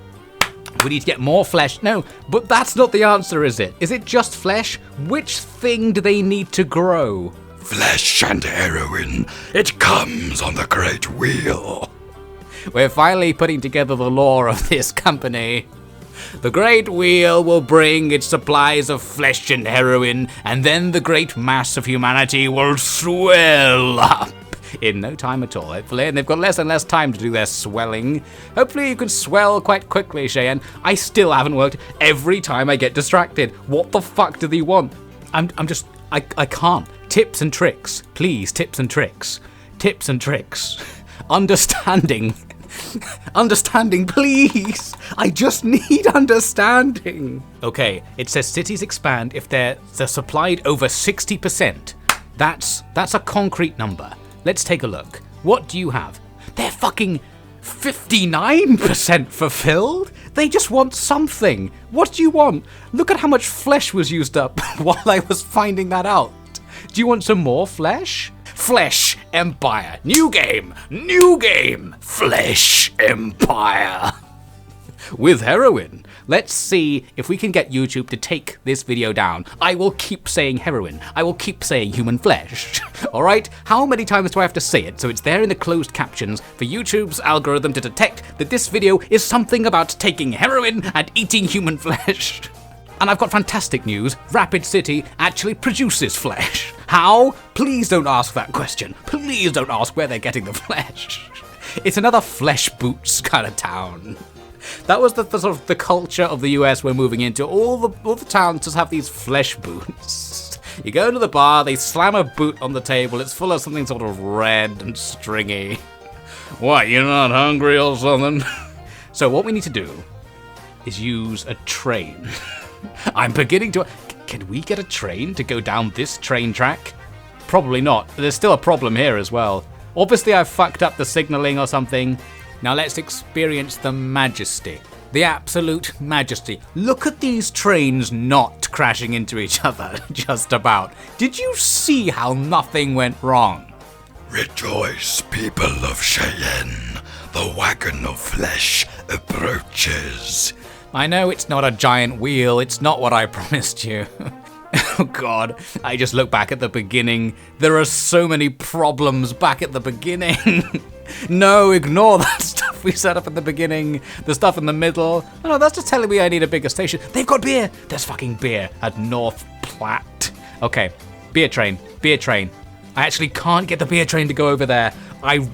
We need to get more flesh. No, but that's not the answer, is it? Is it just flesh? Which thing do they need to grow? Flesh and heroin. It comes on the great wheel. We're finally putting together the lore of this company. The Great Wheel will bring its supplies of flesh and heroin, and then the great mass of humanity will swell up in no time at all, hopefully, and they've got less and less time to do their swelling. Hopefully you can swell quite quickly, Cheyenne. I still haven't worked every time I get distracted. What the fuck do they want? I can't. Tips and tricks. Please, tips and tricks. Tips and tricks. Understanding. Understanding, please. I just need understanding. Okay, it says cities expand if they're supplied over 60%. That's a concrete number. Let's take a look. What do you have? They're fucking 59% fulfilled? They just want something. What do you want? Look at how much flesh was used up while I was finding that out. Do you want some more flesh? Flesh Empire. New game. Flesh Empire. With heroin. Let's see if we can get YouTube to take this video down. I will keep saying heroin. I will keep saying human flesh. Alright? How many times do I have to say it so it's there in the closed captions for YouTube's algorithm to detect that this video is something about taking heroin and eating human flesh? And I've got fantastic news. Rapid City actually produces flesh. How? Please don't ask that question. Please don't ask where they're getting the flesh. It's another flesh boots kind of town. That was the sort of the culture of the US we're moving into. All the towns just have these flesh boots. You go to the bar, they slam a boot on the table, it's full of something sort of red and stringy. What, you're not hungry or something? So what we need to do is use a train. I'm beginning to... Can we get a train to go down this train track? Probably not. There's still a problem here as well. Obviously I've fucked up the signaling or something. Now let's experience the majesty. The absolute majesty. Look at these trains not crashing into each other, just about. Did you see how nothing went wrong? Rejoice, people of Cheyenne. The wagon of flesh approaches. I know it's not a giant wheel, it's not what I promised you. Oh god, I just look back at the beginning. There are so many problems back at the beginning. No, ignore that stuff we set up at the beginning. The stuff in the middle. No, that's just telling me I need a bigger station. They've got beer! There's fucking beer at North Platte. Okay, beer train. I actually can't get the beer train to go over there. I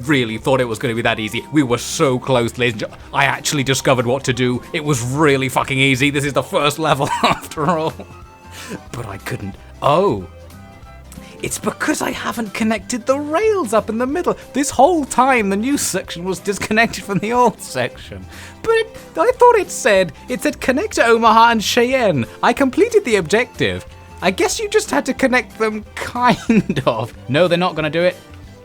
really thought it was going to be that easy. We were so close, ladies and gentlemen. I actually discovered what to do. It was really fucking easy. This is the first level after all. But I couldn't. Oh. It's because I haven't connected the rails up in the middle. This whole time the new section was disconnected from the old section. But I thought it said connect to Omaha and Cheyenne. I completed the objective. I guess you just had to connect them, kind of. No, they're not going to do it.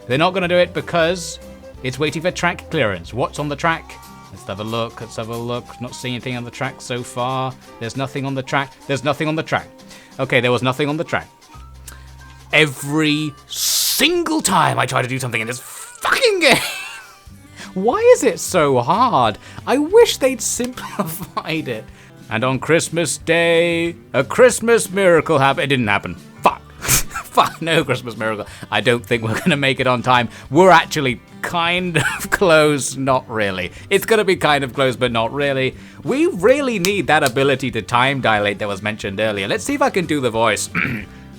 They're not going to do it because it's waiting for track clearance. What's on the track? Let's have a look. Not seeing anything on the track so far. There's nothing on the track. Okay, there was nothing on the track. Every single time I try to do something in this fucking game. Why is it so hard? I wish they'd simplified it. And on Christmas Day, a Christmas miracle happened. It didn't happen. Fuck. Fuck no, Christmas Miracle. I don't think we're gonna make it on time. We're actually kind of close, not really. It's gonna be kind of close, but not really. We really need that ability to time dilate that was mentioned earlier. Let's see if I can do the voice.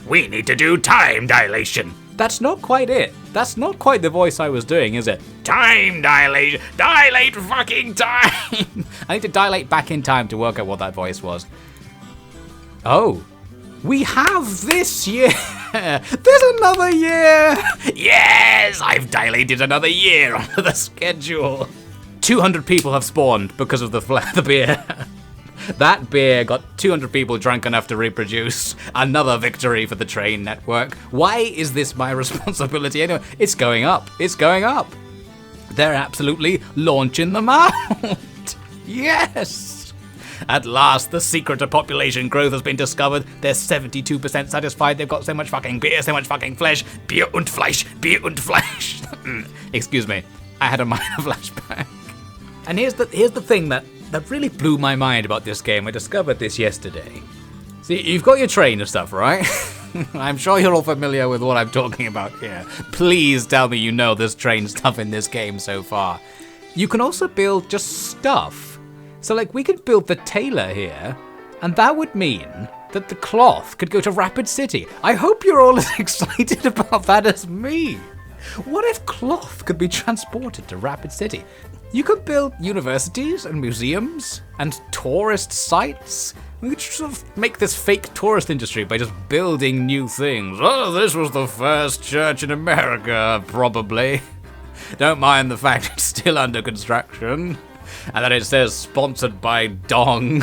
We need to do time dilation. That's not quite it. That's not quite the voice I was doing, is it? Time dilation. Dilate fucking time. I need to dilate back in time to work out what that voice was. Oh. We have this year. There's another year. Yes, I've dilated another year onto the schedule. 200 people have spawned because of the beer. That beer got 200 people drunk enough to reproduce. Another victory for the train network. Why is this my responsibility anyway? It's going up. It's going up. They're absolutely launching them out. Yes. At last, the secret of population growth has been discovered. They're 72% satisfied. They've got so much fucking beer, so much fucking flesh. Bier und Fleisch, Bier und Fleisch. Excuse me. I had a minor flashback. And here's the thing that really blew my mind about this game. I discovered this yesterday. See, you've got your train and stuff, right? I'm sure you're all familiar with what I'm talking about here. Please tell me you know this train stuff in this game so far. You can also build just stuff. So, like, we could build the tailor here, and that would mean that the cloth could go to Rapid City. I hope you're all as excited about that as me. What if cloth could be transported to Rapid City? You could build universities and museums and tourist sites. We could sort of make this fake tourist industry by just building new things. Oh, this was the first church in America, probably. Don't mind the fact it's still under construction. And that it says sponsored by Dong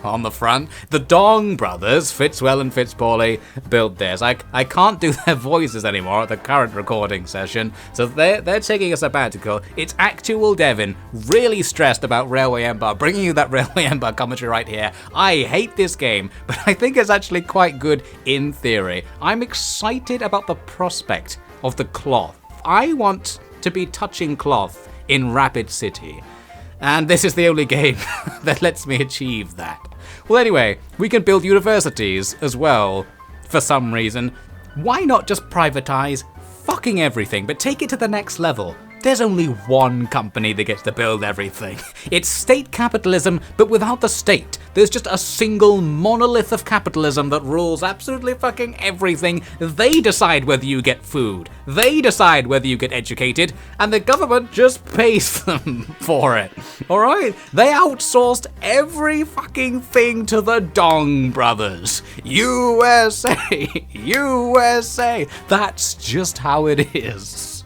on the front. The Dong brothers, Fitzwell and Fitzpauley, built this. I can't do their voices anymore at the current recording session, so they're taking a sabbatical. It's actual Devin, really stressed about Railway Empire, bringing you that Railway Empire commentary right here. I hate this game, but I think it's actually quite good in theory. I'm excited about the prospect of the cloth. I want to be touching cloth in Rapid City. And this is the only game that lets me achieve that. Well, anyway, we can build universities as well, for some reason. Why not just privatize fucking everything, but take it to the next level? There's only one company that gets to build everything. It's state capitalism, but without the state. There's just a single monolith of capitalism that rules absolutely fucking everything. They decide whether you get food. They decide whether you get educated, and the government just pays them for it. Alright? They outsourced every fucking thing to the Dong brothers. USA! USA! That's just how it is.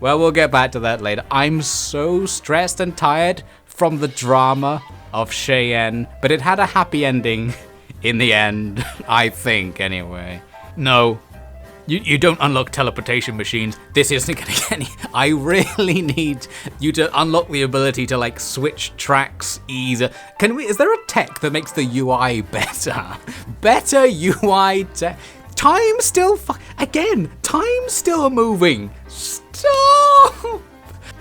Well, we'll get back to that later. I'm so stressed and tired from the drama of Cheyenne, but it had a happy ending in the end, I think, anyway. No, you don't unlock teleportation machines. This isn't gonna get any... I really need you to unlock the ability to, like, switch tracks easier. Is there a tech that makes the UI better? Better UI tech? Time's still time's still moving. Stop!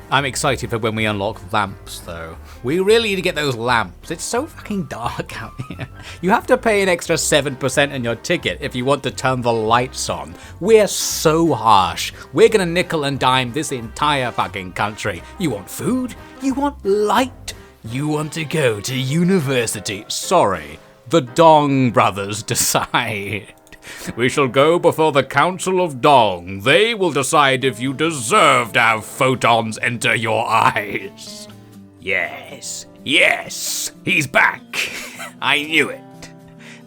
I'm excited for when we unlock lamps, though. We really need to get those lamps. It's so fucking dark out here. You have to pay an extra 7% in your ticket if you want to turn the lights on. We're so harsh. We're gonna nickel and dime this entire fucking country. You want food? You want light? You want to go to university? Sorry, the Dong brothers decide. We shall go before the Council of Dong. They will decide if you deserve to have photons enter your eyes. Yes, he's back. I knew it.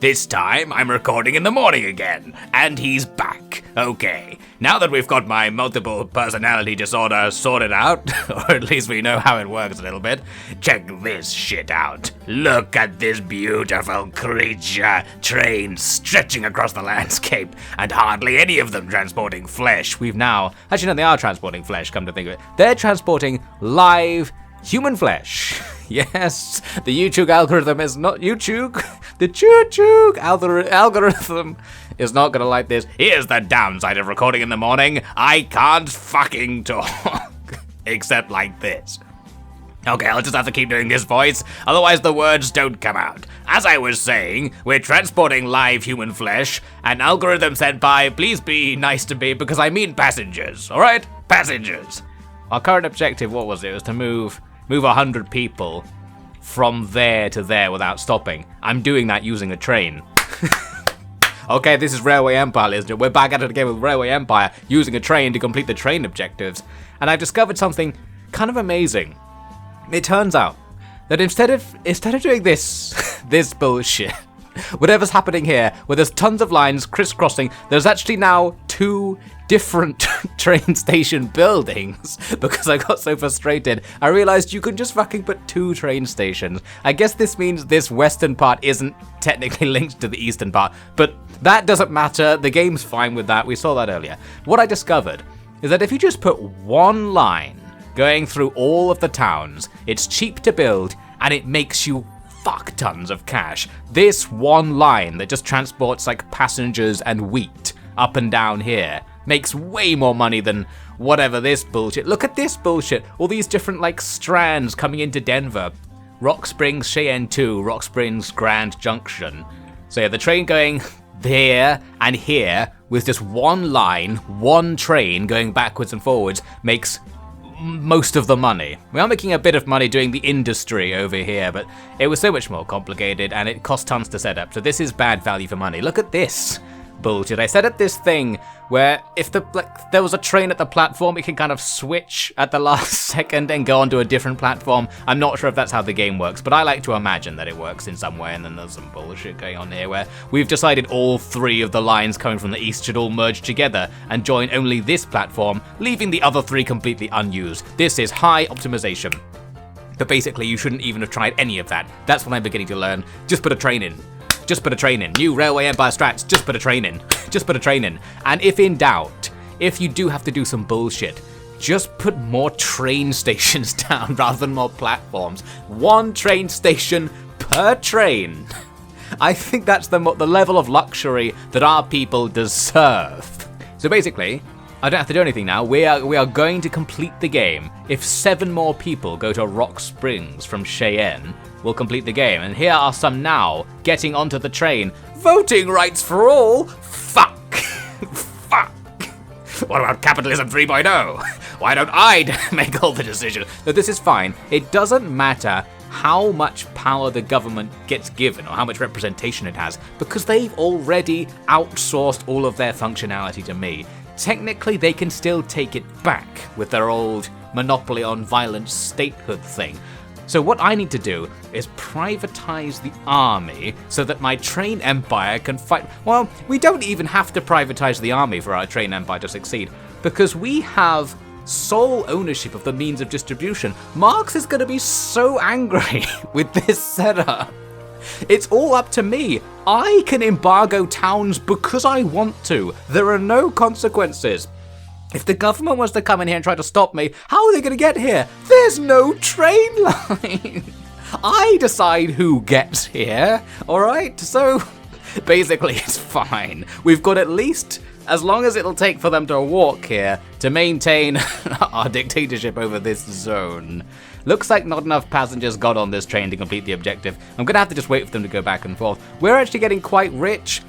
This time, I'm recording in the morning again, and he's back. Okay, now that we've got my multiple personality disorder sorted out, or at least we know how it works a little bit, check this shit out. Look at this beautiful creature. Trains stretching across the landscape, and hardly any of them transporting flesh. Actually, no, they are transporting flesh, come to think of it. They're transporting live human flesh. Yes, the YouTube algorithm is not YouTube. The YouTube algorithm is not gonna like this. Here's the downside of recording in the morning. I can't fucking talk. Except like this. Okay, I'll just have to keep doing this voice, otherwise the words don't come out. As I was saying, we're transporting live human flesh, and Algorithm Senpai, please be nice to me because I mean passengers, alright? Passengers. Our current objective, what was it? It was to move 100 people from there to there without stopping. I'm doing that using a train. Okay, this is Railway Empire, listener. We're back at it again with Railway Empire, using a train to complete the train objectives. And I've discovered something kind of amazing. It turns out that instead of doing this bullshit, whatever's happening here, where there's tons of lines crisscrossing, there's actually now 2 different train station buildings. Because I got so frustrated, I realized you can just fucking put 2 train stations. I guess this means this western part isn't technically linked to the eastern part, but that doesn't matter. The game's fine with that. We saw that earlier. What I discovered is that if you just put one line going through all of the towns, it's cheap to build, and it makes you fuck tons of cash. This one line that just transports like passengers and wheat up and down here makes way more money than whatever this bullshit. Look at this bullshit. All these different like strands coming into Denver. Rock Springs, Cheyenne 2, Rock Springs, Grand Junction. So yeah, the train going there and here with just one line, one train going backwards and forwards makes most of the money. We are making a bit of money doing the industry over here, but it was so much more complicated and it cost tons to set up, so this is bad value for money. Look at this bullshit. I set up this thing where if there was a train at the platform, it can kind of switch at the last second and go onto a different platform. I'm not sure if that's how the game works, but I like to imagine that it works in some way, and then there's some bullshit going on here where we've decided all 3 of the lines coming from the east should all merge together and join only this platform, leaving the other 3 completely unused. This is high optimization. But basically, you shouldn't even have tried any of that. That's what I'm beginning to learn. Just put a train in. Just put a train in. New Railway Empire strats, just put a train in. Just put a train in. And if in doubt, if you do have to do some bullshit, just put more train stations down rather than more platforms. 1 train station per train. I think that's the level of luxury that our people deserve. So basically, I don't have to do anything now. We are going to complete the game. If 7 more people go to Rock Springs from Cheyenne, we'll complete the game. And here are some now getting onto the train. Voting rights for all? Fuck. Fuck. What about capitalism 3.0? Why don't I make all the decisions? No, this is fine. It doesn't matter how much power the government gets given or how much representation it has, because they've already outsourced all of their functionality to me. Technically, they can still take it back with their old monopoly on violence statehood thing. So what I need to do is privatize the army so that my train empire can fight. Well, we don't even have to privatize the army for our train empire to succeed, because we have sole ownership of the means of distribution. Marx is going to be so angry with this setup. It's all up to me. I can embargo towns because I want to. There are no consequences. If the government wants to come in here and try to stop me, how are they going to get here? There's no train line. I decide who gets here, alright? So, basically it's fine. We've got at least as long as it'll take for them to walk here to maintain our dictatorship over this zone. Looks like not enough passengers got on this train to complete the objective. I'm gonna have to just wait for them to go back and forth. We're actually getting quite rich.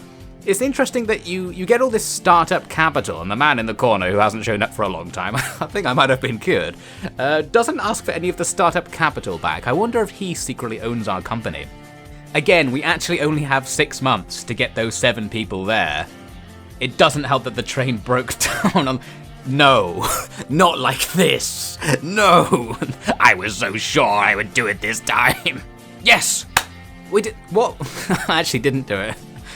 It's interesting that you get all this startup capital, and the man in the corner who hasn't shown up for a long time, I think I might have been cured, doesn't ask for any of the startup capital back. I wonder if he secretly owns our company. Again, we actually only have 6 months to get those 7 people there. It doesn't help that the train broke down on... No, not like this. No, I was so sure I would do it this time. Yes, we did. What? I actually didn't do it.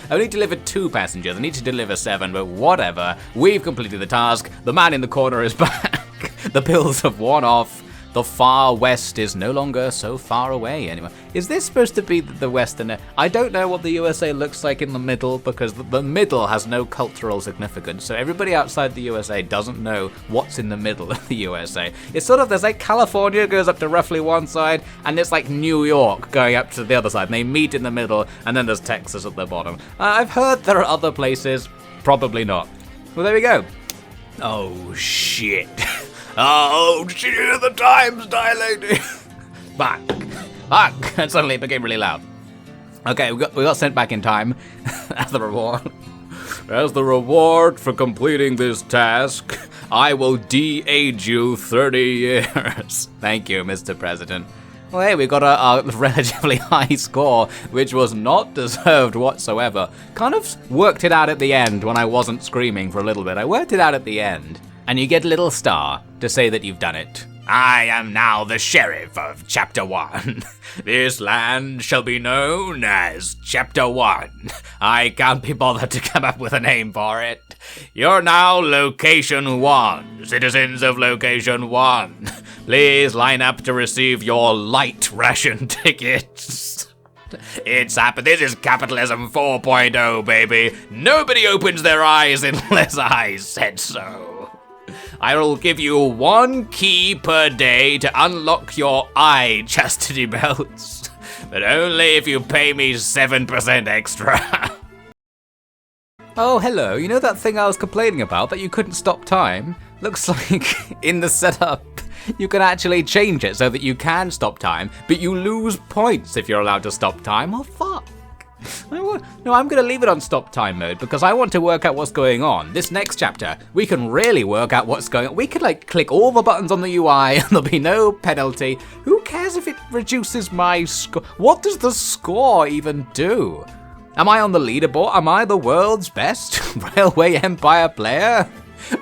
I only delivered 2 passengers. I need to deliver 7, but whatever. We've completed the task. The man in the corner is back. The bills have worn off. The far west is no longer so far away anymore. Is this supposed to be the western? I don't know what the USA looks like in the middle, because the middle has no cultural significance. So everybody outside the USA doesn't know what's in the middle of the USA. It's sort of, there's like California goes up to roughly one side, and it's like New York going up to the other side. And they meet in the middle, and then there's Texas at the bottom. I've heard there are other places. Probably not. Well, there we go. Oh, shit. Oh, shit, the time's dilating. Fuck. And suddenly it became really loud. Okay, we got sent back in time as the reward. As the reward for completing this task, I will de-age you 30 years. Thank you, Mr. President. Well, hey, we got a relatively high score, which was not deserved whatsoever. Kind of worked it out at the end when I wasn't screaming for a little bit. I worked it out at the end. And you get a little star to say that you've done it. I am now the sheriff of Chapter 1. This land shall be known as Chapter 1. I can't be bothered to come up with a name for it. You're now Location 1. Citizens of Location 1, please line up to receive your light ration tickets. It's happened. This is capitalism 4.0, baby. Nobody opens their eyes unless I said so. I will give you 1 key per day to unlock your eye chastity belts, but only if you pay me 7% extra. Oh, hello. You know that thing I was complaining about that you couldn't stop time? Looks like in the setup, you can actually change it so that you can stop time, but you lose points if you're allowed to stop time. Oh, fuck. No, I'm going to leave it on stop time mode because I want to work out what's going on. This next chapter, we can really work out what's going on. We could click all the buttons on the UI and there'll be no penalty. Who cares if it reduces my score? What does the score even do? Am I on the leaderboard? Am I the world's best Railway Empire player?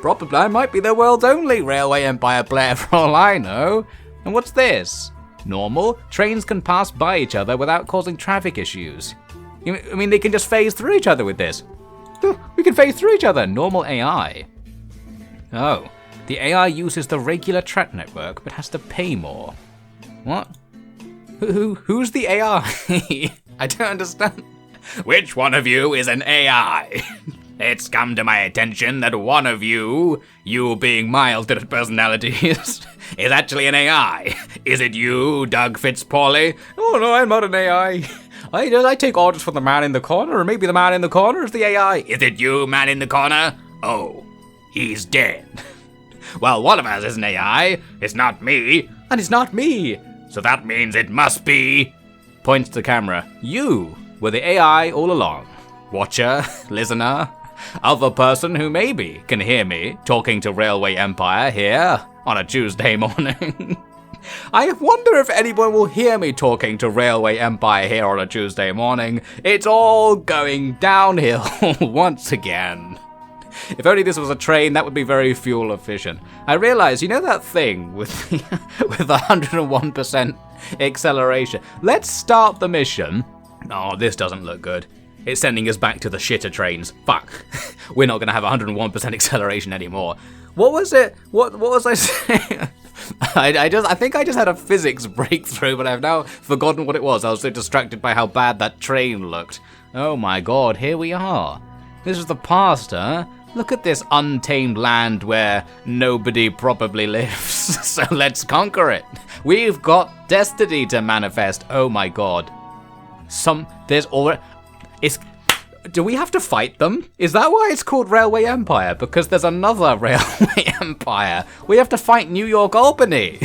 Probably I might be the world's only Railway Empire player for all I know. And what's this? Normal. Trains can pass by each other without causing traffic issues. I mean, they can just phase through each other with this. We can phase through each other. Normal AI. Oh, the AI uses the regular track network, but has to pay more. What? Who's the AI? I don't understand. Which one of you is an AI? It's come to my attention that one of you being mild-to personalities, is actually an AI. Is it you, Doug Fitzpauley? Oh no, I'm not an AI. I take orders from the man in the corner, or maybe the man in the corner is the AI. Is it you, man in the corner? Oh, he's dead. Well, one of us is an AI. It's not me. And it's not me. So that means it must be... Points to the camera. You were the AI all along. Watcher, listener, other person who maybe can hear me talking to Railway Empire here on a Tuesday morning. I wonder if anyone will hear me talking to Railway Empire here on a Tuesday morning. It's all going downhill once again. If only this was a train, that would be very fuel efficient. I realize, you know that thing with 101% acceleration? Let's start the mission. Oh, this doesn't look good. It's sending us back to the shitter trains. Fuck. We're not going to have 101% acceleration anymore. What was it? What was I saying? I think I just had a physics breakthrough, but I've now forgotten what it was. I was so distracted by how bad that train looked. Oh my god, here we are. This is the past, huh? Look at this untamed land where nobody probably lives. So let's conquer it. We've got destiny to manifest. Oh my god. There's already... Do we have to fight them? Is that why it's called Railway Empire? Because there's another Railway Empire. We have to fight New York Albany.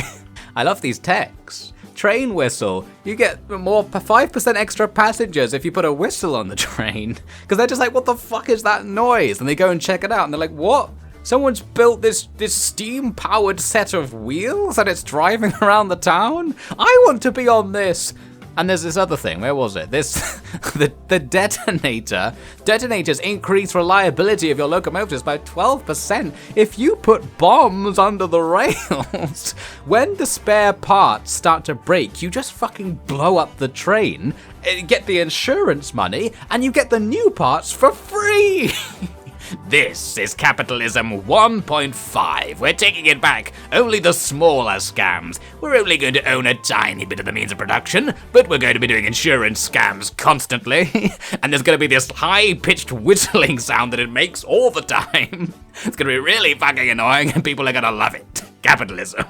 I love these texts. Train whistle. You get more 5% extra passengers if you put a whistle on the train. Because they're just like, what the fuck is that noise? And they go and check it out and they're like, what? Someone's built this steam-powered set of wheels and it's driving around the town? I want to be on this. And there's this other thing, where was it? The detonator. Detonators increase reliability of your locomotives by 12% if you put bombs under the rails. When the spare parts start to break, you just fucking blow up the train, get the insurance money, and you get the new parts for free. This is capitalism 1.5. We're taking it back. Only the smaller scams. We're only going to own a tiny bit of the means of production, but we're going to be doing insurance scams constantly. And there's going to be this high-pitched whistling sound that it makes all the time. It's going to be really fucking annoying and people are going to love it. Capitalism.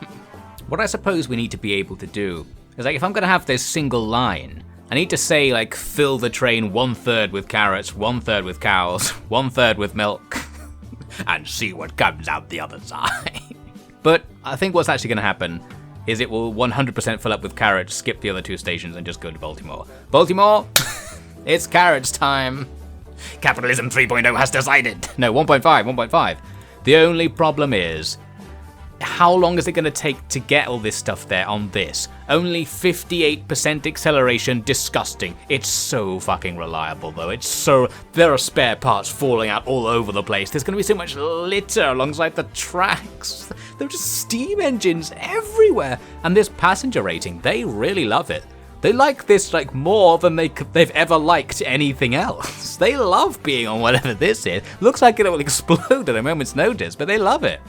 What I suppose we need to be able to do is, like, if I'm going to have this single line, I need to say, like, fill the train 1/3 with carrots, 1/3 with cows, 1/3 with milk, and see what comes out the other side. But I think what's actually going to happen is it will 100% fill up with carriage, skip the other 2 stations, and just go to Baltimore. Baltimore, it's carriage time. Capitalism 3.0 has decided. No, 1.5. The only problem is, how long is it going to take to get all this stuff there on this? Only 58% acceleration, disgusting. It's so fucking reliable though. There are spare parts falling out all over the place. There's going to be so much litter alongside the tracks. There are just steam engines everywhere. And this passenger rating, they really love it. They like this like more than they've ever liked anything else. They love being on whatever this is. Looks like it will explode at a moment's notice, but they love it.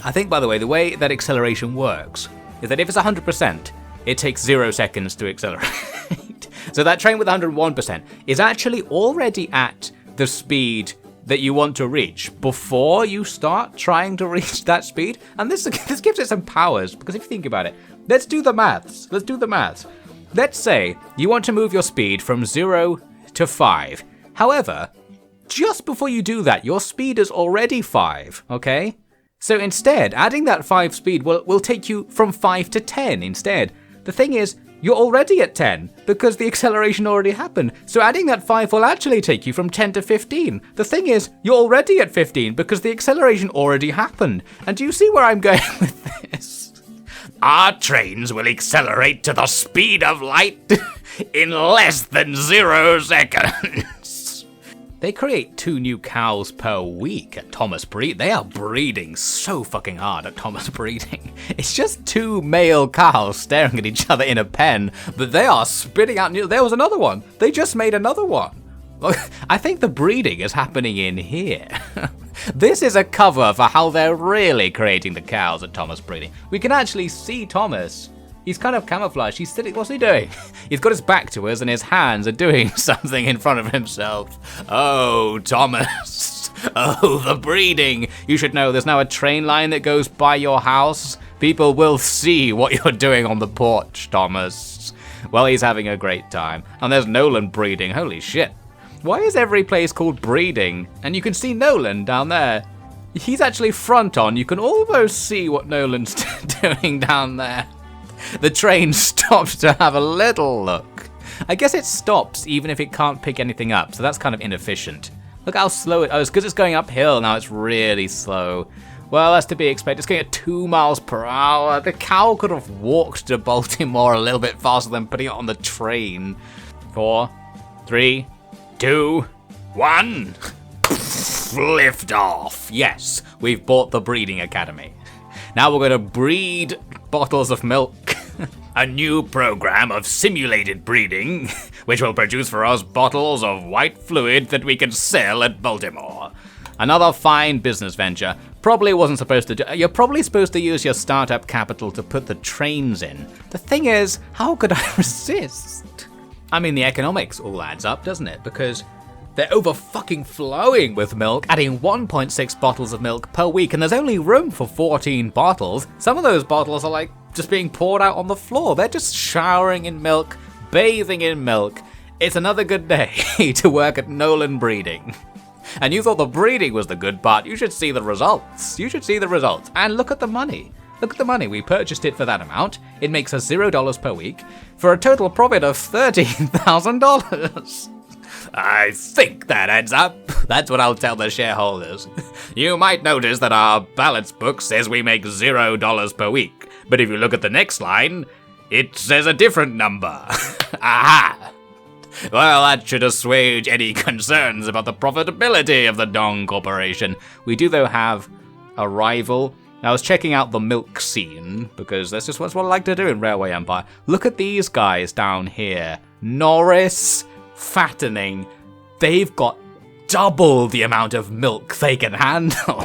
I think, by the way, the way that acceleration works is that if it's 100%, it takes 0 seconds to accelerate. So that train with 101% is actually already at the speed that you want to reach before you start trying to reach that speed. And this gives it some powers, because if you think about it, let's do the maths. Let's say you want to move your speed from 0 to 5. However, just before you do that, your speed is already 5, okay? So instead, adding that 5 speed will take you from 5 to 10 instead. The thing is, you're already at 10 because the acceleration already happened. So adding that 5 will actually take you from 10 to 15. The thing is, you're already at 15 because the acceleration already happened. And do you see where I'm going with this? Our trains will accelerate to the speed of light in less than 0 seconds. They create 2 new cows per week at Thomas Breed. They are breeding so fucking hard at Thomas Breeding. It's just 2 male cows staring at each other in a pen, but they are spitting out new. There was another one. They just made another one. Look, I think the breeding is happening in here. This is a cover for how they're really creating the cows at Thomas Breeding. We can actually see Thomas. He's kind of camouflaged. He's sitting. What's he doing? He's got his back to us and his hands are doing something in front of himself. Oh, Thomas. Oh, the breeding. You should know there's now a train line that goes by your house. People will see what you're doing on the porch, Thomas. Well, he's having a great time. And there's Nolan breeding. Holy shit. Why is every place called breeding? And you can see Nolan down there. He's actually front on. You can almost see what Nolan's doing down there. The train stops to have a little look. I guess it stops even if it can't pick anything up, so that's kind of inefficient. Look how slow it's because it's going uphill now, it's really slow. Well, that's to be expected. It's going at 2 miles per hour. The cow could have walked to Baltimore a little bit faster than putting it on the train. 4, 3, 2, 1. Lift off. Yes, we've bought the breeding academy. Now we're going to breed bottles of milk. A new program of simulated breeding, which will produce for us bottles of white fluid that we can sell at Baltimore. Another fine business venture. Probably wasn't supposed to do. You're probably supposed to use your startup capital to put the trains in. The thing is, how could I resist? I mean, the economics all adds up, doesn't it? Because they're over fucking flowing with milk, adding 1.6 bottles of milk per week, and there's only room for 14 bottles. Some of those bottles are like just being poured out on the floor. They're just showering in milk, bathing in milk. It's another good day to work at Nolan Breeding. And you thought the breeding was the good part. You should see the results. And look at the money. We purchased it for that amount. It makes us $0 per week for a total profit of $13,000. I think that adds up. That's what I'll tell the shareholders. You might notice that our balance book says we make $0 per week. But if you look at the next line, it says a different number. Aha! Well, that should assuage any concerns about the profitability of the Dong Corporation. We do, though, have a rival. I was checking out the milk scene, because that's just what I like to do in Railway Empire. Look at these guys down here. Norris, fattening. They've got double the amount of milk they can handle.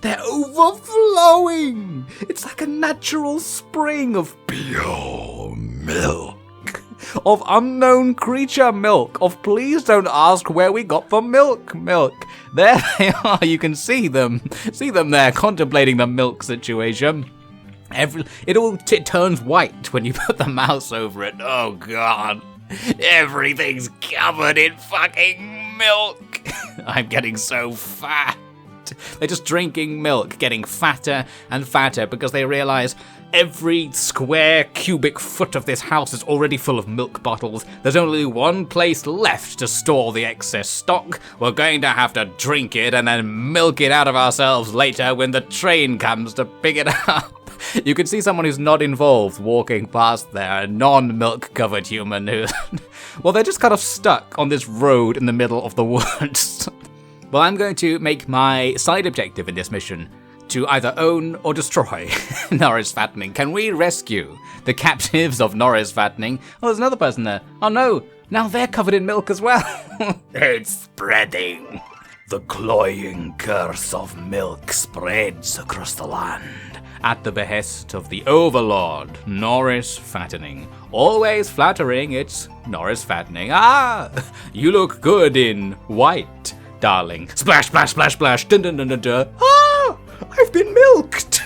They're overflowing. It's like a natural spring of pure milk. Of unknown creature milk. Of please don't ask where we got the milk. There they are. You can see them. See them there contemplating the milk situation. It turns white when you put the mouse over it. Oh god. Everything's covered in fucking milk. I'm getting so fat. They're just drinking milk, getting fatter and fatter because they realize every square cubic foot of this house is already full of milk bottles. There's only one place left to store the excess stock. We're going to have to drink it and then milk it out of ourselves later when the train comes to pick it up. You can see someone who's not involved walking past there, a non-milk covered human who... well, they're just kind of stuck on this road in the middle of the woods. Well, I'm going to make my side objective in this mission to either own or destroy Norris Fattening. Can we rescue the captives of Norris Fattening? Oh, there's another person there. Oh no, now they're covered in milk as well. It's spreading. The cloying curse of milk spreads across the land at the behest of the overlord, Norris Fattening. Always flattering, it's Norris Fattening. Ah, you look good in white, darling. Splash, splash, splash, splash. Dun, dun, dun, dun, dun. Ah, I've been milked.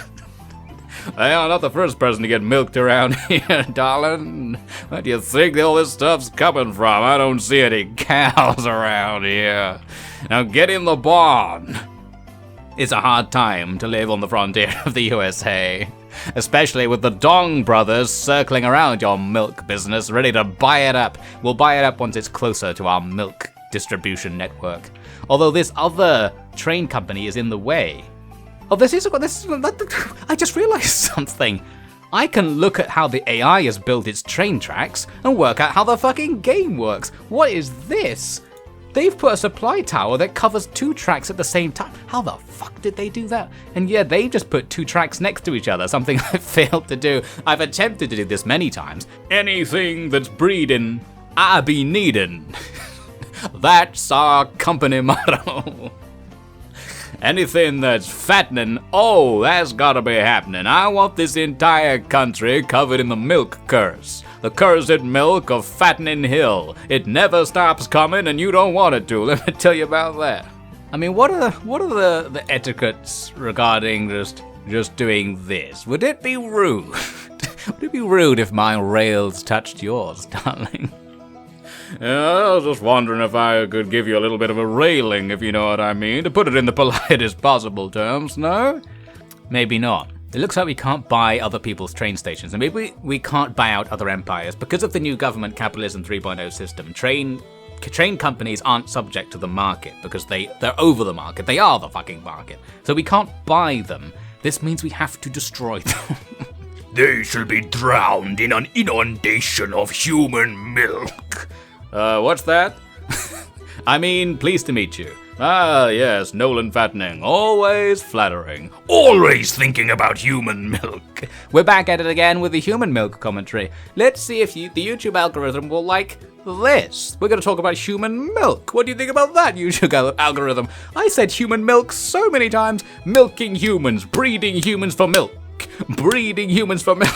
I'm not the first person to get milked around here, darling. Where do you think all this stuff's coming from? I don't see any cows around here. Now get in the barn. It's a hard time to live on the frontier of the USA, especially with the Dong brothers circling around your milk business, ready to buy it up. We'll buy it up once it's closer to our milk distribution network. Although this other train company is in the way. Oh, I just realized something. I can look at how the AI has built its train tracks and work out how the fucking game works. What is this? They've put a supply tower that covers 2 tracks at the same time. How the fuck did they do that? And yeah, they just put 2 tracks next to each other, something I've failed to do. I've attempted to do this many times. Anything that's breeding, I be needin'. That's our company motto. Anything that's fattening, oh, that's gotta be happening. I want this entire country covered in the milk curse. The cursed milk of Fattening Hill. It never stops coming and you don't want it to, let me tell you about that. I mean, what are the etiquettes regarding just doing this? Would it be rude? Would it be rude if my rails touched yours, darling? I was just wondering if I could give you a little bit of a railing, if you know what I mean, to put it in the politest possible terms, no? Maybe not. It looks like we can't buy other people's train stations, and maybe we can't buy out other empires. Because of the new government capitalism 3.0 system, train companies aren't subject to the market because they're over the market. They are the fucking market. So we can't buy them. This means we have to destroy them. They shall be drowned in an inundation of human milk. What's that? I mean, pleased to meet you. Ah, yes, Nolan Fattening. Always flattering. Always thinking about human milk. We're back at it again with the human milk commentary. Let's see if the YouTube algorithm will like this. We're going to talk about human milk. What do you think about that, YouTube algorithm? I said human milk so many times. Milking humans, breeding humans for milk. Breeding humans for milk.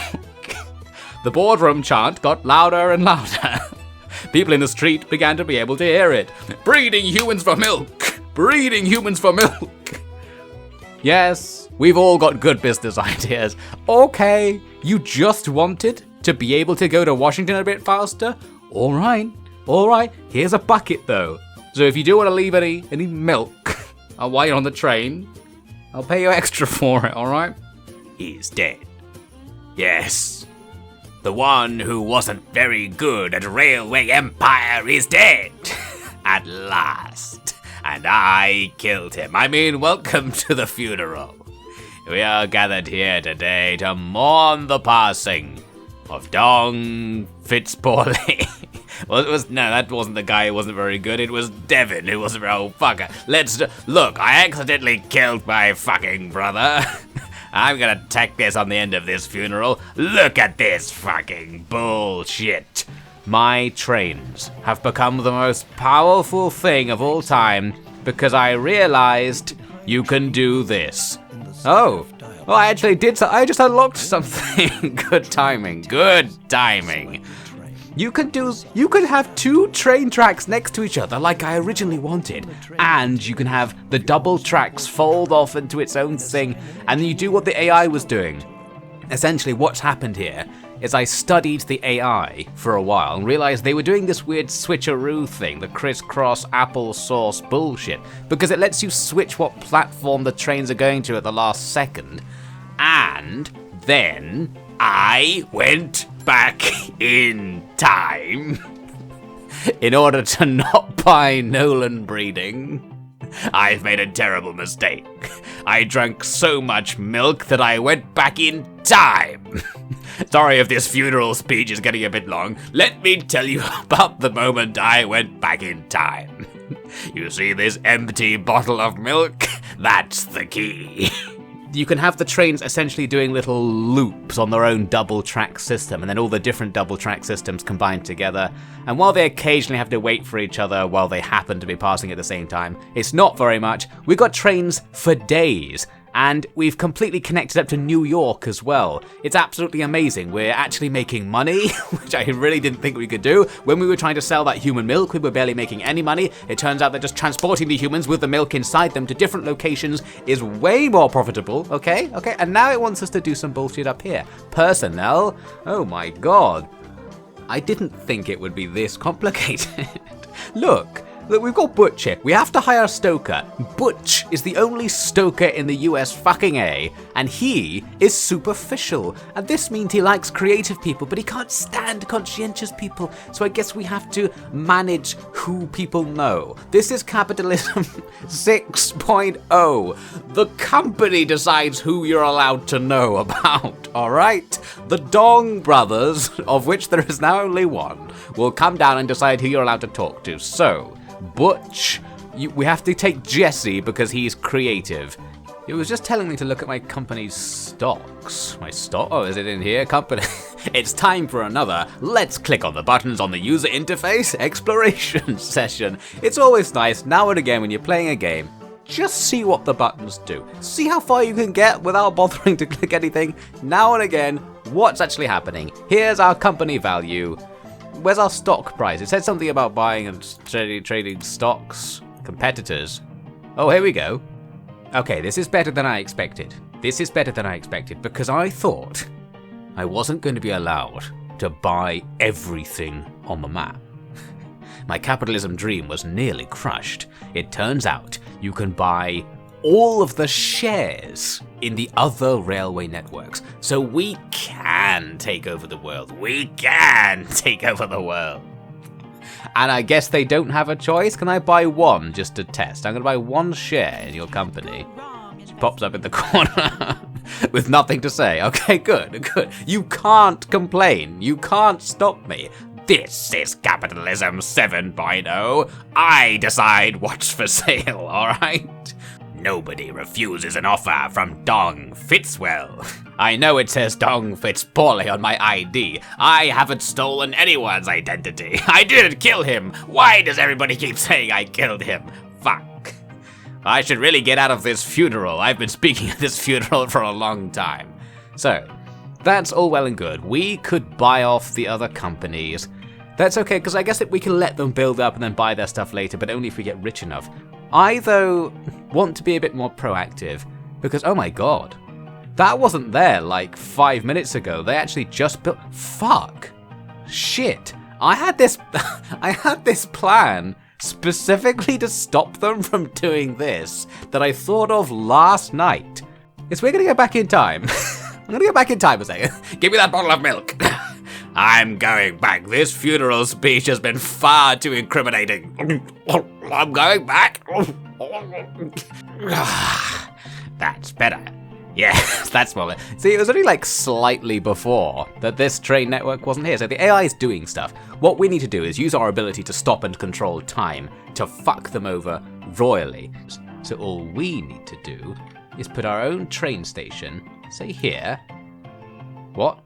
The boardroom chant got louder and louder. People in the street began to be able to hear it. Breeding humans for milk! Breeding humans for milk! Yes, we've all got good business ideas. Okay, you just wanted to be able to go to Washington a bit faster? Alright, here's a bucket though. So if you do want to leave any milk while you're on the train, I'll pay you extra for it, alright? He's dead. Yes. The one who wasn't very good at Railway Empire is dead. At last. And I killed him. I mean, welcome to the funeral. We are gathered here today to mourn the passing of Dong Fitzpauley. Well, that wasn't the guy who wasn't very good. It was Devin who wasn't very... Oh, fucker. Look, I accidentally killed my fucking brother. I'm gonna tack this on the end of this funeral. Look at this fucking bullshit. My trains have become the most powerful thing of all time because I realized you can do this. Oh, well, I actually did so. I just unlocked something. Good timing. Good timing. You could have 2 train tracks next to each other like I originally wanted, and you can have the double tracks fold off into its own thing, and then you do what the AI was doing. Essentially, what's happened here is I studied the AI for a while and realized they were doing this weird switcheroo thing, the crisscross applesauce bullshit, because it lets you switch what platform the trains are going to at the last second. And then I went back in time in order to not buy Nolan breeding. I've made a terrible mistake. I drank so much milk that I went back in time. Sorry if this funeral speech is getting a bit long. Let me tell you about the moment I went back in time. You see this empty bottle of milk? That's the key. You can have the trains essentially doing little loops on their own double track system, and then all the different double track systems combined together. And while they occasionally have to wait for each other while they happen to be passing at the same time, it's not very much. We got trains for days. And we've completely connected up to New York as well. It's absolutely amazing. We're actually making money, which I really didn't think we could do. When we were trying to sell that human milk, we were barely making any money. It turns out that just transporting the humans with the milk inside them to different locations is way more profitable, okay? And now it wants us to do some bullshit up here. Personnel? Oh my god. I didn't think it would be this complicated. Look, we've got Butch here. We have to hire a stoker. Butch is the only stoker in the US fucking A, and he is superficial. And this means he likes creative people, but he can't stand conscientious people. So I guess we have to manage who people know. This is capitalism 6.0. The company decides who you're allowed to know about, alright? The Dong brothers, of which there is now only one, will come down and decide who you're allowed to talk to. So, Butch, we have to take Jesse because he's creative. It was just telling me to look at my company's stocks. My stock? Oh, is it in here? Company. It's time for another let's click on the buttons on the user interface exploration session. It's always nice now and again when you're playing a game. Just see what the buttons do. See how far you can get without bothering to click anything. Now and again, what's actually happening. Here's our company value. Where's our stock price? It said something about buying and trading stocks. Competitors. Oh, here we go. Okay, this is better than I expected. Because I thought I wasn't going to be allowed to buy everything on the map. My capitalism dream was nearly crushed. It turns out you can buy all of the shares in the other railway networks. So we can take over the world. And I guess they don't have a choice. Can I buy one just to test? I'm going to buy one share in your company. She pops up in the corner with nothing to say. Okay, good. You can't complain. You can't stop me. This is capitalism 7.0. I decide what's for sale, alright? Nobody refuses an offer from Dong Fitzwell. I know it says Dong fits poorly on my ID. I haven't stolen anyone's identity. I didn't kill him. Why does everybody keep saying I killed him? Fuck. I should really get out of this funeral. I've been speaking at this funeral for a long time. So, that's all well and good. We could buy off the other companies. That's okay, because I guess that we can let them build up and then buy their stuff later, but only if we get rich enough. I, though, want to be a bit more proactive, because, oh my god, that wasn't there like 5 minutes ago. They actually just built... Fuck. Shit. I had this plan specifically to stop them from doing this that I thought of last night. Yes, we're going to go back in time. I'm going to go back in time a second. Give me that bottle of milk. I'm going back. This funeral speech has been far too incriminating. I'm going back. That's better. Yes, that's more. See, it was only like slightly before that this train network wasn't here, so the AI is doing stuff. What we need to do is use our ability to stop and control time to fuck them over royally. So all we need to do is put our own train station, say here. What?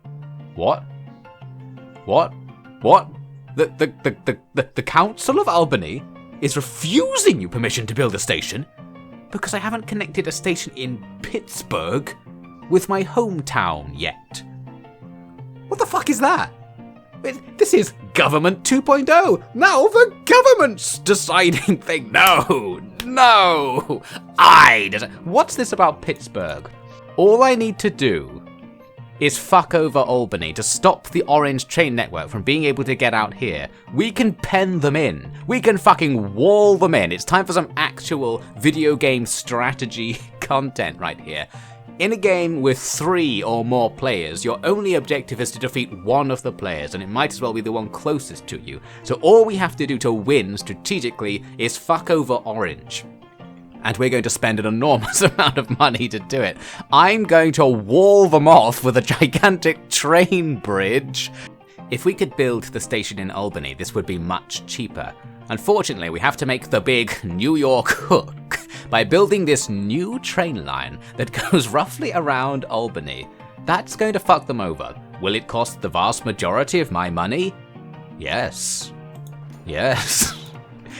The Council of Albany is refusing you permission to build a station because I haven't connected a station in Pittsburgh with my hometown yet. What the fuck is that? This is government 2.0. Now the government's deciding things. No. What's this about Pittsburgh? All I need to do is fuck over Albany to stop the Orange train network from being able to get out here, we can pen them in. We can fucking wall them in. It's time for some actual video game strategy content right here. In a game with 3 or more players, your only objective is to defeat one of the players, and it might as well be the one closest to you. So all we have to do to win strategically is fuck over Orange. And we're going to spend an enormous amount of money to do it. I'm going to wall them off with a gigantic train bridge. If we could build the station in Albany, this would be much cheaper. Unfortunately, we have to make the big New York hook by building this new train line that goes roughly around Albany. That's going to fuck them over. Will it cost the vast majority of my money? Yes. Yes.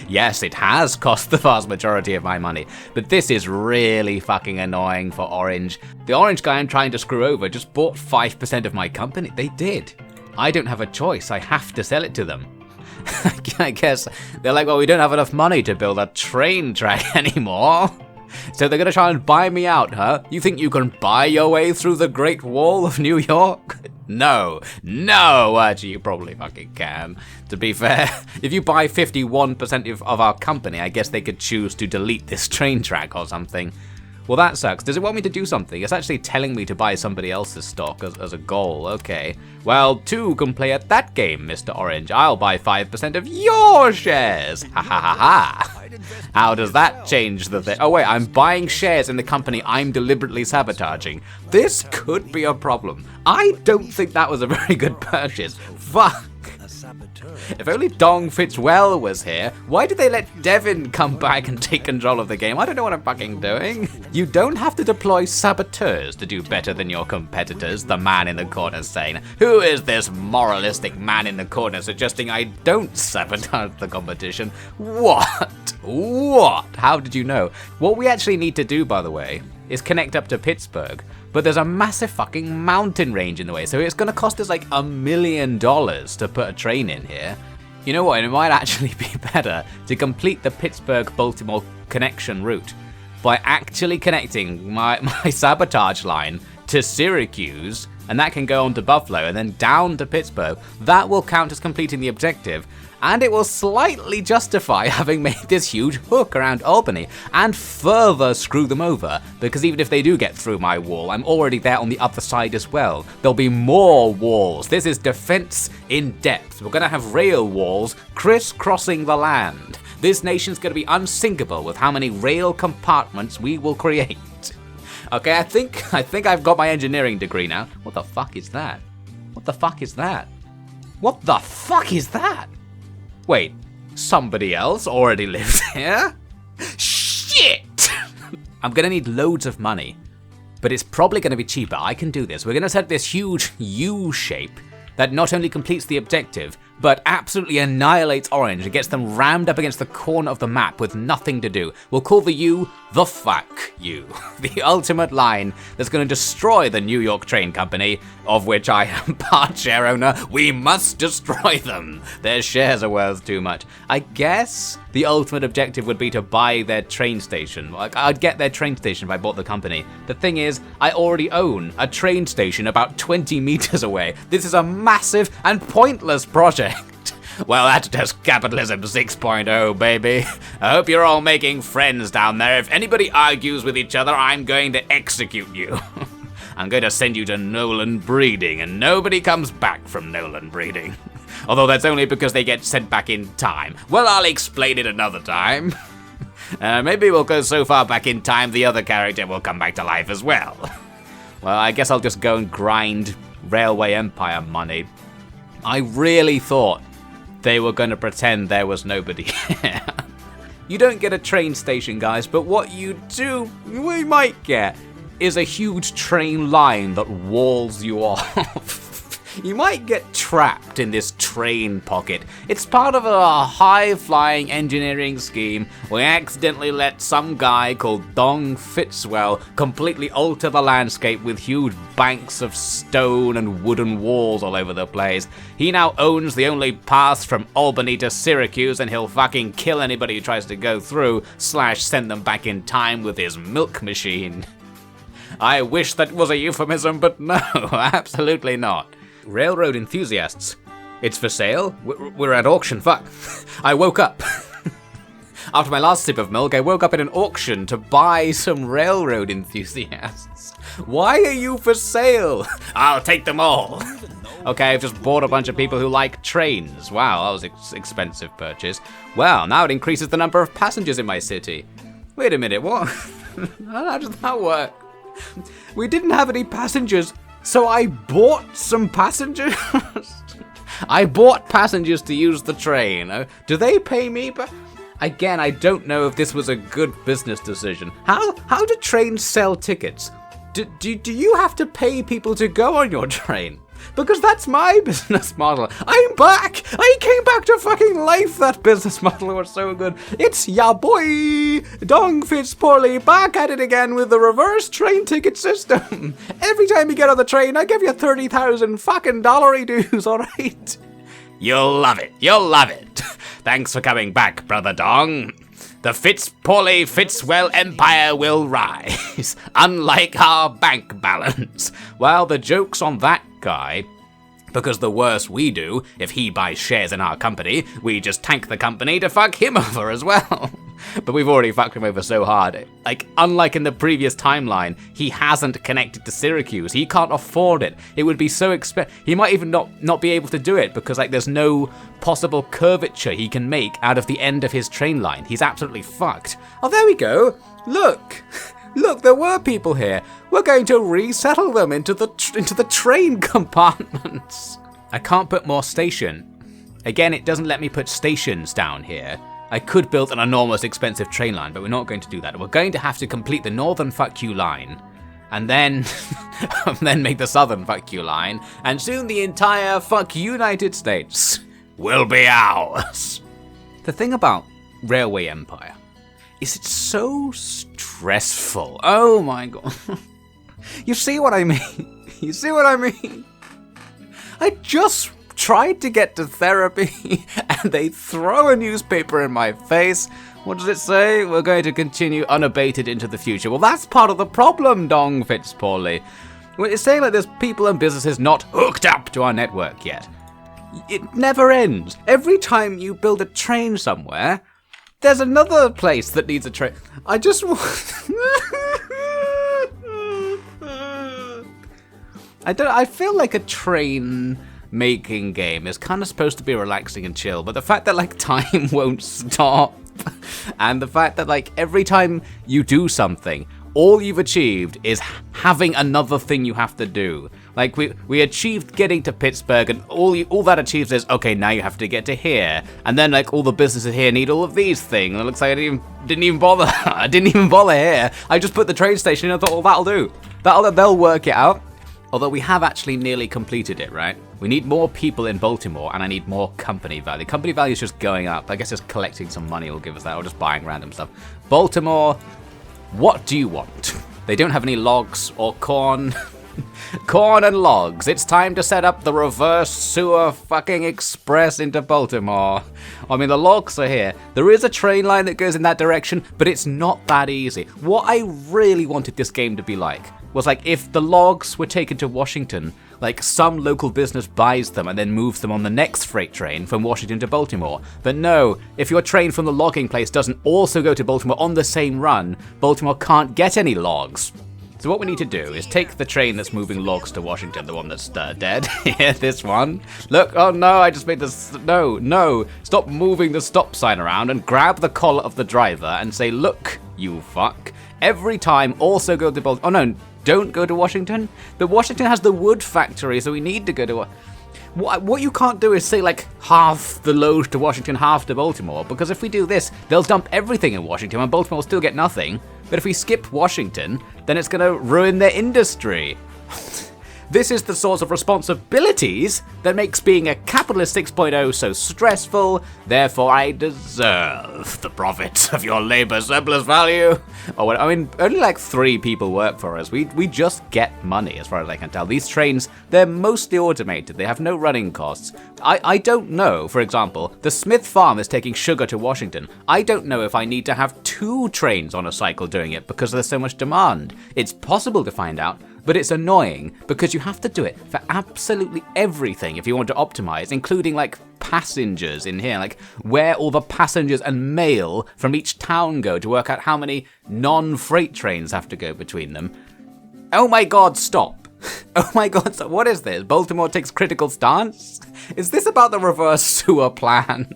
Yes, it has cost the vast majority of my money, but this is really fucking annoying for Orange. The Orange guy I'm trying to screw over just bought 5% of my company. They did. I don't have a choice. I have to sell it to them. I guess they're like, well, we don't have enough money to build a train track anymore. So they're gonna try and buy me out, huh? You think you can buy your way through the Great Wall of New York? No, actually you probably fucking can. To be fair, if you buy 51% of our company, I guess they could choose to delete this train track or something. Well, that sucks. Does it want me to do something? It's actually telling me to buy somebody else's stock as a goal. Okay. Well, 2 can play at that game, Mr. Orange. I'll buy 5% of your shares. Ha ha ha ha. How does that change the thing? Oh wait, I'm buying shares in the company I'm deliberately sabotaging. This could be a problem. I don't think that was a very good purchase. Fuck. If only Dong Fitzwell was here. Why did they let Devin come back and take control of the game? I don't know what I'm fucking doing. You don't have to deploy saboteurs to do better than your competitors, the man in the corner saying. Who is this moralistic man in the corner suggesting I don't sabotage the competition? What? What? How did you know? What we actually need to do, by the way, is connect up to Pittsburgh. But there's a massive fucking mountain range in the way, so it's gonna cost us like $1 million to put a train in here. You know what, it might actually be better to complete the Pittsburgh-Baltimore connection route by actually connecting my sabotage line to Syracuse, and that can go on to Buffalo and then down to Pittsburgh. That will count as completing the objective, and it will slightly justify having made this huge hook around Albany and further screw them over, because even if they do get through my wall, I'm already there on the other side as well. There'll be more walls. This is defense in depth. We're gonna have rail walls crisscrossing the land. This nation's gonna be unsinkable with how many rail compartments we will create. Okay, I think I've got my engineering degree now. What the fuck is that? What the fuck is that? What the fuck is that? Wait, somebody else already lives here? Shit! I'm gonna need loads of money, but it's probably gonna be cheaper. I can do this. We're gonna set this huge U shape that not only completes the objective, but absolutely annihilates Orange and gets them rammed up against the corner of the map with nothing to do. We'll call the U the fuck you. The ultimate line that's going to destroy the New York Train Company, of which I am part share owner. We must destroy them. Their shares are worth too much. I guess the ultimate objective would be to buy their train station. Like, I'd get their train station if I bought the company. The thing is, I already own a train station about 20 meters away. This is a massive and pointless project. Well, that's just capitalism 6.0, baby. I hope you're all making friends down there. If anybody argues with each other, I'm going to execute you. I'm going to send you to Nolan Breeding, and nobody comes back from Nolan Breeding. Although that's only because they get sent back in time. Well, I'll explain it another time. Maybe we'll go so far back in time the other character will come back to life as well. Well, I guess I'll just go and grind Railway Empire money. I really thought they were going to pretend there was nobody here. You don't get a train station, guys, but what you we might get, is a huge train line that walls you off. You might get trapped in this train pocket. It's part of a high-flying engineering scheme. We accidentally let some guy called Dong Fitzwell completely alter the landscape with huge banks of stone and wooden walls all over the place. He now owns the only path from Albany to Syracuse, and he'll fucking kill anybody who tries to go through, / send them back in time with his milk machine. I wish that was a euphemism, but no, absolutely not. Railroad enthusiasts. It's for sale? We're at auction, fuck. I woke up. After my last sip of milk, I woke up in an auction to buy some railroad enthusiasts. Why are you for sale? I'll take them all. Okay, I've just bought a bunch of people who like trains. Wow, that was an expensive purchase. Well, now it increases the number of passengers in my city. Wait a minute, what? How does that work? We didn't have any passengers, so I bought some passengers? I bought passengers to use the train. Do they pay me? Again, I don't know if this was a good business decision. How do trains sell tickets? Do you have to pay people to go on your train? Because that's my business model. I'm back! I came back to fucking life. That business model was so good. It's ya boy, Dong Fitzpoorley, back at it again with the reverse train ticket system. Every time you get on the train, I give you 30,000 fucking dollary dues, alright? You'll love it. You'll love it. Thanks for coming back, Brother Dong. The Fitzpoorley Fitzwell Empire will rise, unlike our bank balance. Well, the joke's on that guy, because the worse we do, if he buys shares in our company, we just tank the company to fuck him over as well. But we've already fucked him over so hard. Like, unlike in the previous timeline, he hasn't connected to Syracuse. He can't afford it. It would be so expensive. He might even not be able to do it because, like, there's no possible curvature he can make out of the end of his train line. He's absolutely fucked. Oh, there we go. Look. Look, there were people here. We're going to resettle them into the train compartments. I can't put more station. Again, it doesn't let me put stations down here. I could build an enormous expensive train line, but we're not going to do that. We're going to have to complete the northern fuck you line, and then make the southern fuck you line, and soon the entire fuck United States will be ours. The thing about Railway Empire is it's so stressful. Oh my god. You see what I mean? You see what I mean? I just tried to get to therapy and they throw a newspaper in my face. What does it say? We're going to continue unabated into the future. Well, that's part of the problem, Dong Fitzpoorley. It's saying that there's people and businesses not hooked up to our network yet. It never ends. Every time you build a train somewhere, there's another place that needs a train. I just want... I feel like a train making game is kind of supposed to be relaxing and chill, but the fact that, like, time won't stop, and the fact that, like, every time you do something, all you've achieved is having another thing you have to do. Like, we achieved getting to Pittsburgh, and all that achieves is, okay, now you have to get to here. And then, like, all the businesses here need all of these things. And it looks like I didn't even bother. I didn't even bother here. I just put the train station in and I thought, well, that'll do. They'll work it out. Although we have actually nearly completed it, right? We need more people in Baltimore, and I need more company value. Company value is just going up. I guess just collecting some money will give us that, or just buying random stuff. Baltimore, what do you want? They don't have any logs or corn. Corn and logs. It's time to set up the reverse sewer fucking express into Baltimore. I mean, the logs are here. There is a train line that goes in that direction, but it's not that easy. What I really wanted this game to be like was, like, if the logs were taken to Washington, like, some local business buys them and then moves them on the next freight train from Washington to Baltimore. But no, if your train from the logging place doesn't also go to Baltimore on the same run, Baltimore can't get any logs. So what we need to do is take the train that's moving logs to Washington, the one that's dead. Yeah, this one. Look, oh no, I just made this, no. Stop moving the stop sign around and grab the collar of the driver and say, look, you fuck. Every time also go to Baltimore. Oh no, don't go to Washington. But Washington has the wood factory, so we need to go to... What you can't do is say, like, half the load to Washington, half to Baltimore, because if we do this, they'll dump everything in Washington and Baltimore will still get nothing. But if we skip Washington, then it's going to ruin their industry. This is the source of responsibilities that makes being a capitalist 6.0 so stressful. Therefore, I deserve the profits of your labor surplus value. Oh, I mean, only like 3 people work for us. We just get money, as far as I can tell. These trains, they're mostly automated. They have no running costs. I don't know, for example, the Smith farm is taking sugar to Washington. I don't know if I need to have 2 trains on a cycle doing it because there's so much demand. It's possible to find out, but it's annoying because you have to do it for absolutely everything if you want to optimize, including like passengers in here, like where all the passengers and mail from each town go to work out how many non-freight trains have to go between them. Oh my god, stop. Oh my god, so what is this? Baltimore takes critical stance? Is this about the reverse sewer plan?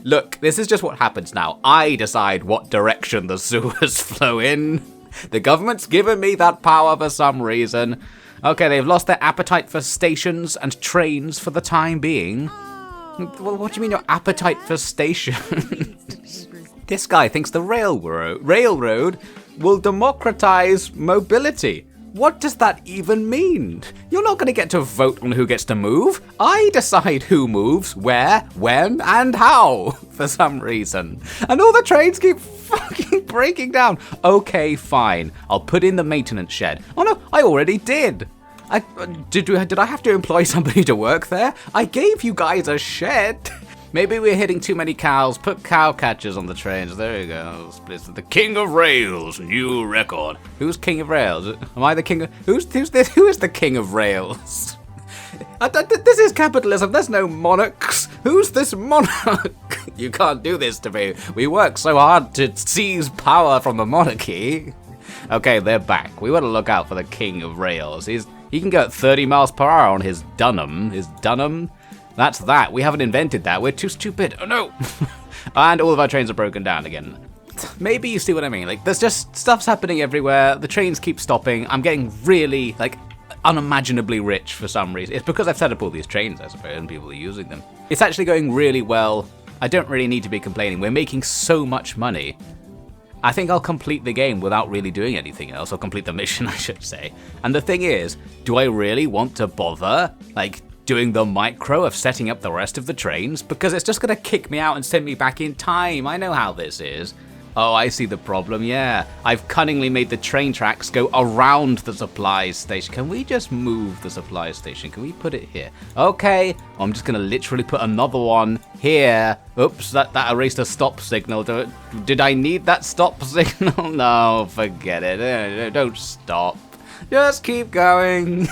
Look, this is just what happens now. I decide what direction the sewers flow in. The government's given me that power for some reason. Okay, they've lost their appetite for stations and trains for the time being. Well, what do you mean your appetite for stations? This guy thinks the railroad will democratize mobility. What does that even mean? You're not going to get to vote on who gets to move. I decide who moves, where, when, and how, for some reason. And all the trains keep fucking breaking down. Okay, fine. I'll put in the maintenance shed. Oh no, I already did. Did I have to employ somebody to work there? I gave you guys a shed. Maybe we're hitting too many cows. Put cow catchers on the trains. There you go. It's the King of Rails, new record. Who's King of Rails? Am I the King of... Who's this? Who is the King of Rails? This is capitalism. There's no monarchs. Who's this monarch? You can't do this to me. We work so hard to seize power from the monarchy. Okay, they're back. We want to look out for the King of Rails. He can go at 30 miles per hour on his Dunham. That's that. We haven't invented that. We're too stupid. Oh no. And all of our trains are broken down again. Maybe you see what I mean. Like, there's just stuff's happening everywhere. The trains keep stopping. I'm getting really, like, unimaginably rich for some reason. It's because I've set up all these trains, I suppose, and people are using them. It's actually going really well. I don't really need to be complaining. We're making so much money. I think I'll complete the game without really doing anything else. I'll complete the mission, I should say. And the thing is, do I really want to bother, like, doing the micro of setting up the rest of the trains? Because it's just going to kick me out and send me back in time. I know how this is. Oh, I see the problem, yeah. I've cunningly made the train tracks go around the supply station. Can we just move the supply station? Can we put it here? Okay, I'm just going to literally put another one here. Oops, that erased a stop signal. Did I need that stop signal? No, forget it. Don't stop. Just keep going.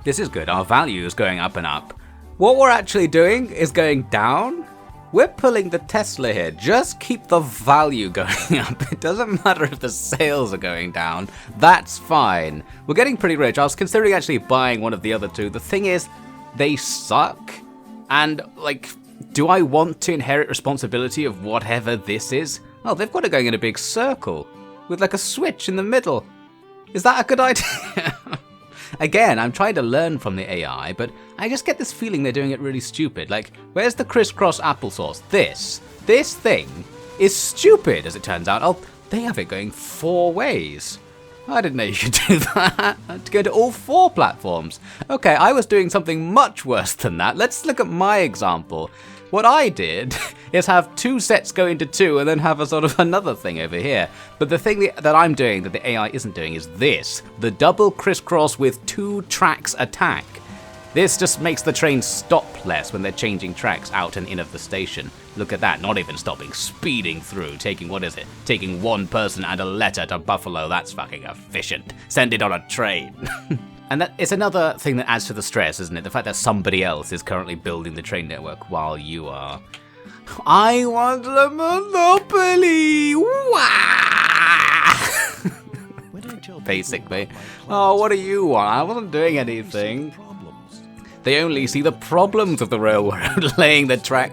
This is good. Our value is going up and up. What we're actually doing is going down. We're pulling the Tesla here. Just keep the value going up. It doesn't matter if the sales are going down. That's fine. We're getting pretty rich. I was considering actually buying one of the other two. The thing is, they suck. And, like, do I want to inherit responsibility of whatever this is? Oh, they've got it going in a big circle with, like, a switch in the middle. Is that a good idea? Again, I'm trying to learn from the AI, but I just get this feeling they're doing it really stupid. Like, where's the crisscross applesauce? This thing is stupid, as it turns out. Oh, they have it going 4 ways. I didn't know you could do that. To go to all 4 platforms. Okay, I was doing something much worse than that. Let's look at my example. What I did is have 2 sets go into 2 and then have a sort of another thing over here. But the thing that I'm doing that the AI isn't doing is this. The double crisscross with 2 tracks attack. This just makes the train stop less when they're changing tracks out and in of the station. Look at that, not even stopping, speeding through, taking, what is it? Taking 1 person and a letter to Buffalo. That's fucking efficient. Send it on a train. And that is another thing that adds to the stress, isn't it? The fact that somebody else is currently building the train network while you are. I want a monopoly! Wah! Basically. Oh, what do you want? I wasn't doing anything. They only see the problems of the railroad laying the track.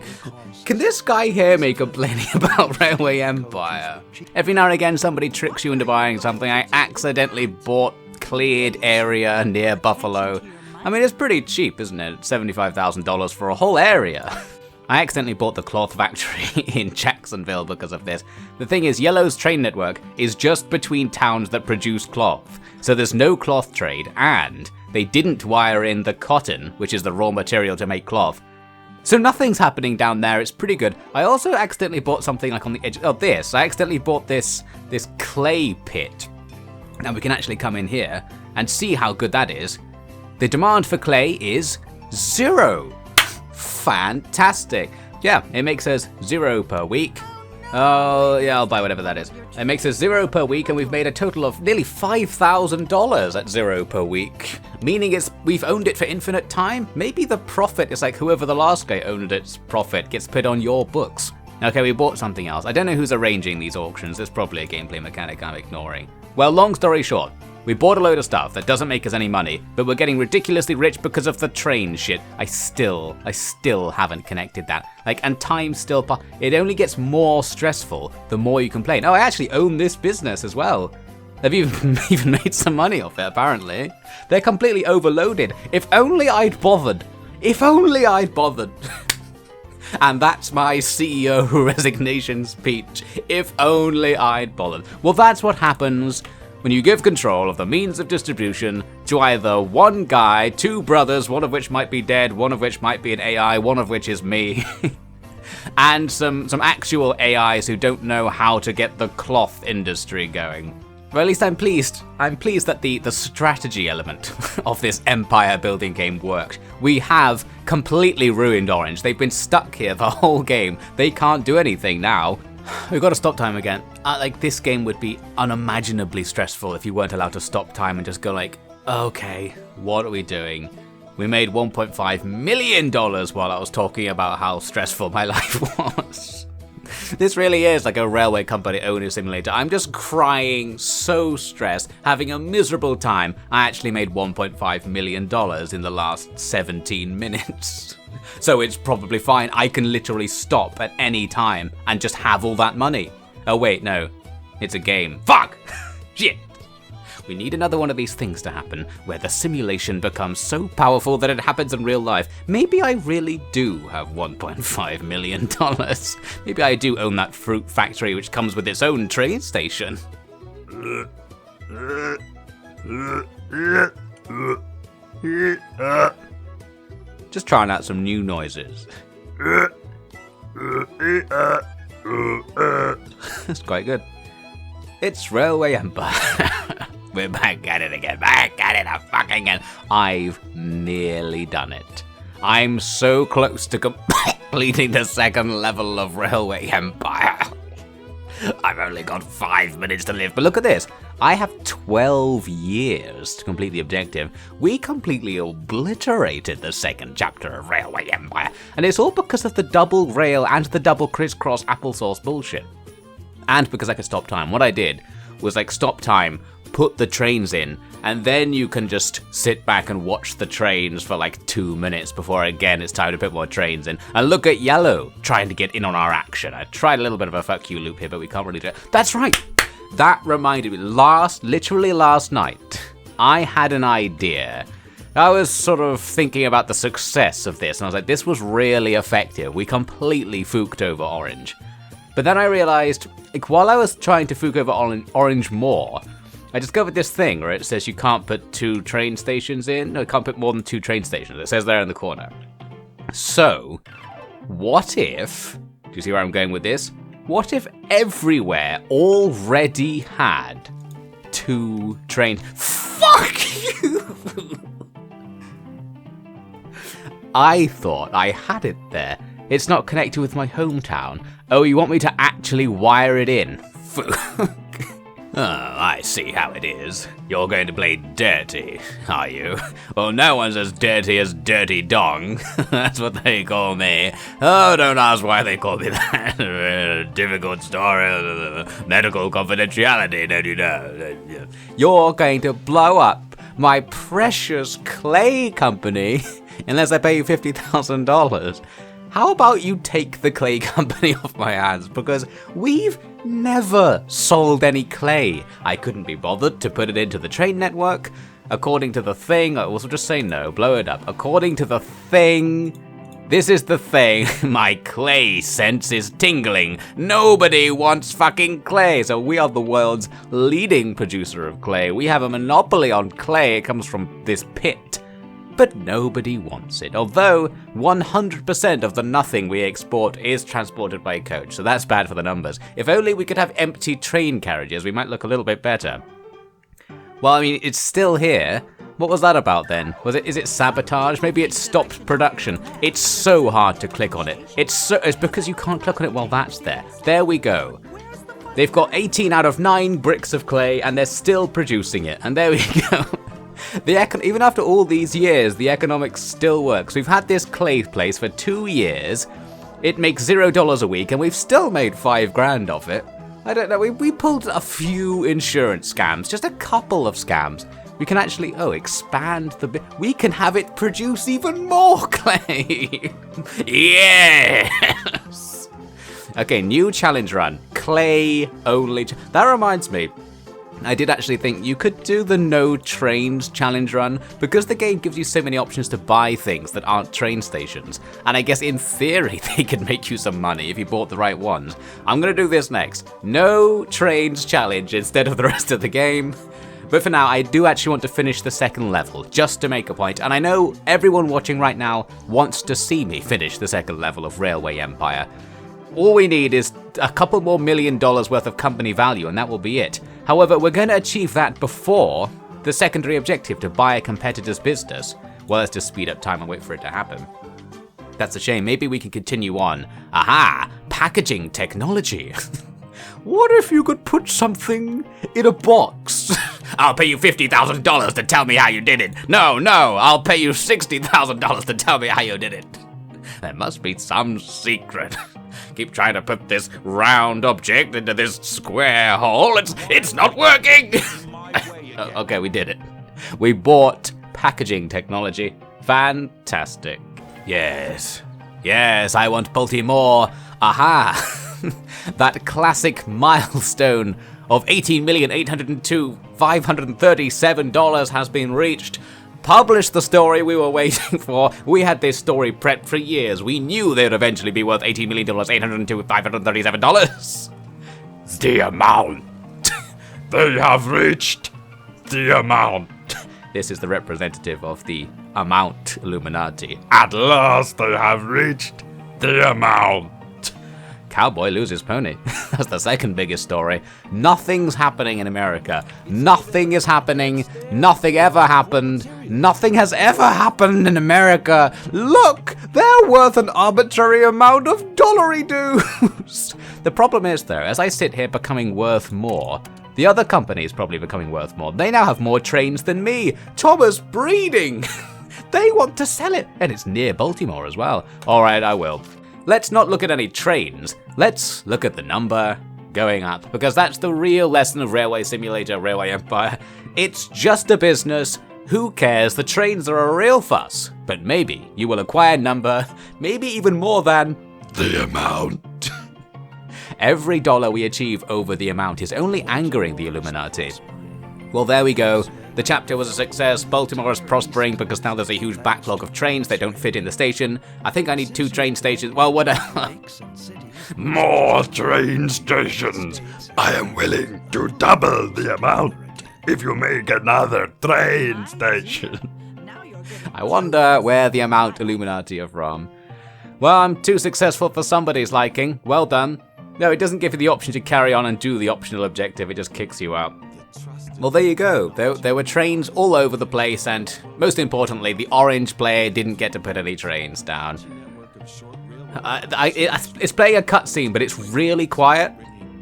Can this guy hear me complaining about Railway Empire? Every now and again somebody tricks you into buying something. I accidentally bought cleared area near Buffalo. I mean, it's pretty cheap, isn't it? $75,000 for a whole area. I accidentally bought the cloth factory in Jacksonville because of this. The thing is, Yellow's train network is just between towns that produce cloth. So there's no cloth trade, and They didn't wire in the cotton, which is the raw material to make cloth. So nothing's happening down there, it's pretty good. I also accidentally bought something like on the edge of this. I accidentally bought this clay pit. Now we can actually come in here and see how good that is. The demand for clay is 0. Fantastic. Yeah, it makes us 0 per week. Oh, yeah, I'll buy whatever that is. It makes us 0 per week, and we've made a total of nearly $5,000 at 0 per week. Meaning we've owned it for infinite time? Maybe the profit is like whoever the last guy owned its profit gets put on your books. Okay, we bought something else. I don't know who's arranging these auctions. There's probably a gameplay mechanic I'm ignoring. Well, long story short, we bought a load of stuff that doesn't make us any money, but we're getting ridiculously rich because of the train shit. I still haven't connected that. And time still, it only gets more stressful the more you complain. Oh, I actually own this business as well. They've even made some money off it, apparently. They're completely overloaded. If only I'd bothered. If only I'd bothered. And that's my CEO resignation speech. If only I'd bothered. Well, that's what happens when you give control of the means of distribution to either one guy, two brothers, one of which might be dead, one of which might be an AI, one of which is me, and some actual AIs who don't know how to get the cloth industry going. Well, at least I'm pleased. I'm pleased that the strategy element of this empire building game worked. We have completely ruined Orange. They've been stuck here the whole game. They can't do anything now. We've got to stop time again. This game would be unimaginably stressful if you weren't allowed to stop time and just go okay, what are we doing? We made $1.5 million while I was talking about how stressful my life was. This really is like a railway company owner simulator. I'm just crying, so stressed, having a miserable time. I actually made $1.5 million in the last 17 minutes. So it's probably fine. I can literally stop at any time and just have all that money. Oh wait, no. It's a game. Fuck! Shit! We need another one of these things to happen, where the simulation becomes so powerful that it happens in real life. Maybe I really do have $1.5 million. Maybe I do own that fruit factory which comes with its own train station. Just trying out some new noises. That's quite good. It's Railway Empire. We're back at it again. Back at it again. I've nearly done it. I'm so close to completing the second level of Railway Empire. I've only got 5 minutes to live, but look at this. I have 12 years to complete the objective. We completely obliterated the second chapter of Railway Empire, and it's all because of the double rail and the double crisscross applesauce bullshit. And because I could stop time. What I did was stop time, put the trains in, and then you can just sit back and watch the trains for 2 minutes before again it's time to put more trains in. And look at Yellow trying to get in on our action. I tried a little bit of a fuck you loop here, but we can't really do it. That's right! That reminded me, literally last night, I had an idea. I was sort of thinking about the success of this, and I was like, this was really effective. We completely fooked over Orange. But then I realized, while I was trying to fook over Orange more, I discovered this thing where it says you can't put 2 train stations in. No, you can't put more than 2 train stations. It says there in the corner. So, what if, do you see where I'm going with this? What if everywhere already had 2 trains? Fuck you! I thought I had it there. It's not connected with my hometown. Oh, you want me to actually wire it in? Oh, I see how it is. You're going to play dirty, are you? Well, no one's as dirty as Dirty Dong. That's what they call me. Oh, don't ask why they call me that. Difficult story. Medical confidentiality, don't you know? You're going to blow up my precious clay company unless I pay you $50,000. How about you take the clay company off my hands, because we've never sold any clay. I couldn't be bothered to put it into the train network. According to the thing, I will just say no, blow it up. According to the thing, This is the thing. My clay sense is tingling. Nobody wants fucking clay. So we are the world's leading producer of clay. We have a monopoly on clay. It comes from this pit. But nobody wants it. Although 100% of the nothing we export is transported by coach. So that's bad for the numbers. If only we could have empty train carriages, we might look a little bit better. Well, I mean, it's still here. What was that about then? Is it sabotage? Maybe it stopped production. It's so hard to click on it. It's because you can't click on it while that's there. There we go. They've got 18 out of 9 bricks of clay and they're still producing it. And there we go. Even after all these years, the economics still works. We've had this clay place for 2 years. It makes $0 a week and we've still made $5,000 off it. I don't know, we pulled a few insurance scams, just a couple of scams. We can actually, expand we can have it produce even more clay. Yes! Okay, new challenge run. Clay only. That reminds me, I did actually think you could do the no trains challenge run because the game gives you so many options to buy things that aren't train stations. And I guess in theory they could make you some money if you bought the right ones. I'm going to do this next. No trains challenge instead of the rest of the game. But for now, I do actually want to finish the second level, just to make a point. And I know everyone watching right now wants to see me finish the second level of Railway Empire. All we need is a couple more $1 million worth of company value, and that will be it. However, we're going to achieve that before the secondary objective to buy a competitor's business. Well, let's just speed up time and wait for it to happen. That's a shame. Maybe we can continue on. Aha! Packaging technology. What if you could put something in a box? I'll pay you $50,000 to tell me how you did it. No, I'll pay you $60,000 to tell me how you did it. There must be some secret. Keep trying to put this round object into this square hole. It's not working. Okay, we did it. We bought packaging technology. Fantastic. Yes, I want Baltimore. Aha. That classic milestone of $18,802,537 has been reached. Publish the story we were waiting for. We had this story prepped for years. We knew they would eventually be worth $18,802,537. The amount. They have reached the amount. This is the representative of the amount Illuminati. At last they have reached the amount. Cowboy loses pony. That's the second biggest story. Nothing's happening in America. Nothing is happening. Nothing ever happened. Nothing has ever happened in America. Look, they're worth an arbitrary amount of dollary-doos. The problem is, though, as I sit here becoming worth more, the other company is probably becoming worth more. They now have more trains than me. Thomas Breeding. They want to sell it. And it's near Baltimore as well. All right, I will. Let's not look at any trains. Let's look at the number going up, because that's the real lesson of Railway Simulator, Railway Empire. It's just a business. Who cares? The trains are a real fuss. But maybe you will acquire number, maybe even more than the amount. Every dollar we achieve over the amount is only angering the Illuminati. Well, there we go. The chapter was a success. Baltimore is prospering because now there's a huge backlog of trains. They don't fit in the station. I think I need 2 train stations. Well, whatever. More train stations. I am willing to double the amount if you make another train station. I wonder where the amount Illuminati are from. Well, I'm too successful for somebody's liking. Well done. No, it doesn't give you the option to carry on and do the optional objective. It just kicks you out. Well, there you go. There were trains all over the place, and most importantly, the orange player didn't get to put any trains down. It's playing a cutscene, but it's really quiet.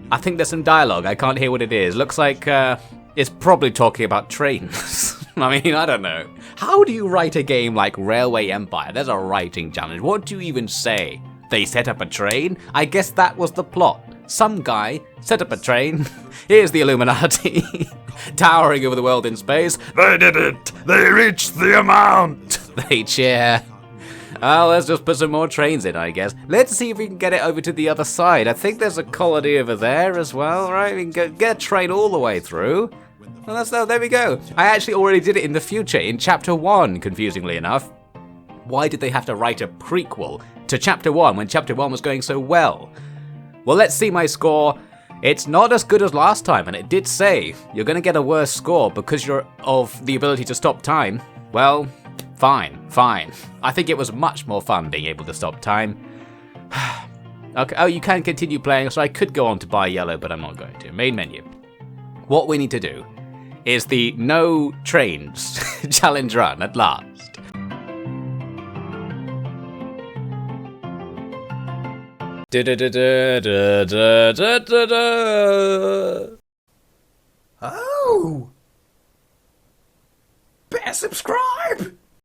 I think there's some dialogue. I can't hear what it is. Looks like it's probably talking about trains. I mean, I don't know. How do you write a game like Railway Empire? There's a writing challenge. What do you even say? They set up a train? I guess that was the plot. Some guy set up a train. Here's the Illuminati, towering over the world in space. They did it! They reached the amount! They cheer. Well, let's just put some more trains in, I guess. Let's see if we can get it over to the other side. I think there's a colony over there as well, right? We can get a train all the way through. Well, there we go. I actually already did it in the future, in Chapter 1, confusingly enough. Why did they have to write a prequel to Chapter 1 when Chapter 1 was going so well? Well, let's see my score. It's not as good as last time, and it did say you're going to get a worse score because you're of the ability to stop time. Well, fine. I think it was much more fun being able to stop time. Okay. Oh, you can continue playing, so I could go on to buy yellow, but I'm not going to. Main menu. What we need to do is the no trains challenge run at last. Oh! Better subscribe!